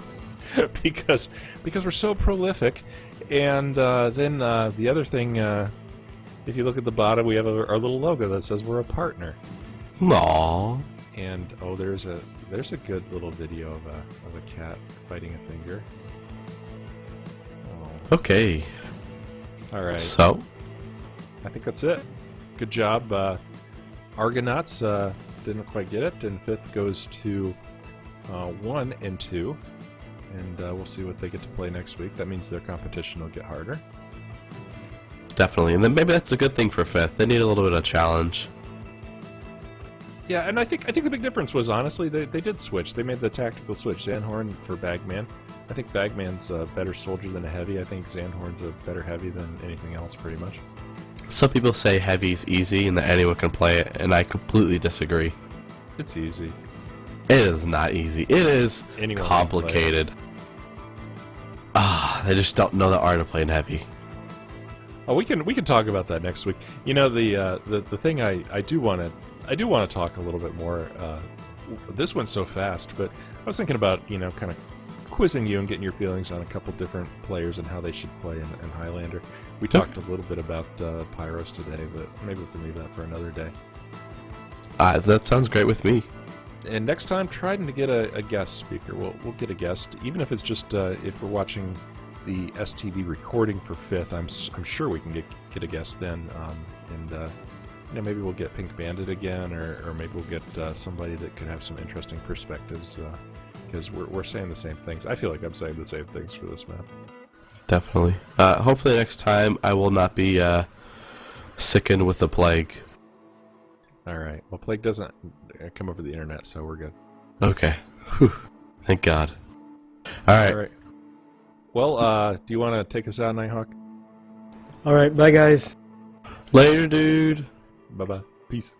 A: because we're so prolific. And then the other thing, if you look at the bottom, we have our little logo that says we're a partner.
B: Aww.
A: And oh, there's a good little video of a cat fighting a finger. Oh.
B: Okay.
A: All right.
B: So,
A: I think that's it. Good job. Argonauts didn't quite get it, and FITH goes to 1 and 2. And we'll see what they get to play next week. That means their competition will get harder.
B: definitely. And then maybe that's a good thing for FITH. They need a little bit of challenge.
A: Yeah, and I think the big difference was, honestly, they did switch. They made the tactical switch. Zandhorn for Bagman. I think Bagman's a better soldier than a heavy. I think Zandhorn's a better heavy than anything else, pretty much.
B: Some people say heavy's easy and that anyone can play it, and I completely disagree.
A: It's easy.
B: It is not easy. It is
A: Anyone
B: complicated. They just don't know the art of playing heavy.
A: Oh, we can talk about that next week. You know, the thing I do want to talk a little bit more. This went so fast, but I was thinking about, you know, kind of quizzing you and getting your feelings on a couple different players and how they should play in Highlander. We talked a little bit about Pyros today, but maybe we can leave that for another day.
B: That sounds great with me.
A: And next time, trying to get a guest speaker. We'll get a guest, even if it's just if we're watching the STV recording for FITH. I'm sure we can get a guest then, and you know, maybe we'll get Pink Bandit again, or maybe we'll get somebody that could have some interesting perspectives, because we're saying the same things. I feel like I'm saying the same things for this map.
B: Definitely. Hopefully next time I will not be sickened with the plague.
A: All right. Well, plague doesn't come over the internet, so we're good.
B: Okay. Whew. Thank God. All right.
A: Well, do you want to take us out, Nighthawk?
C: Alright, bye guys.
B: Later, dude.
A: Bye-bye. Peace.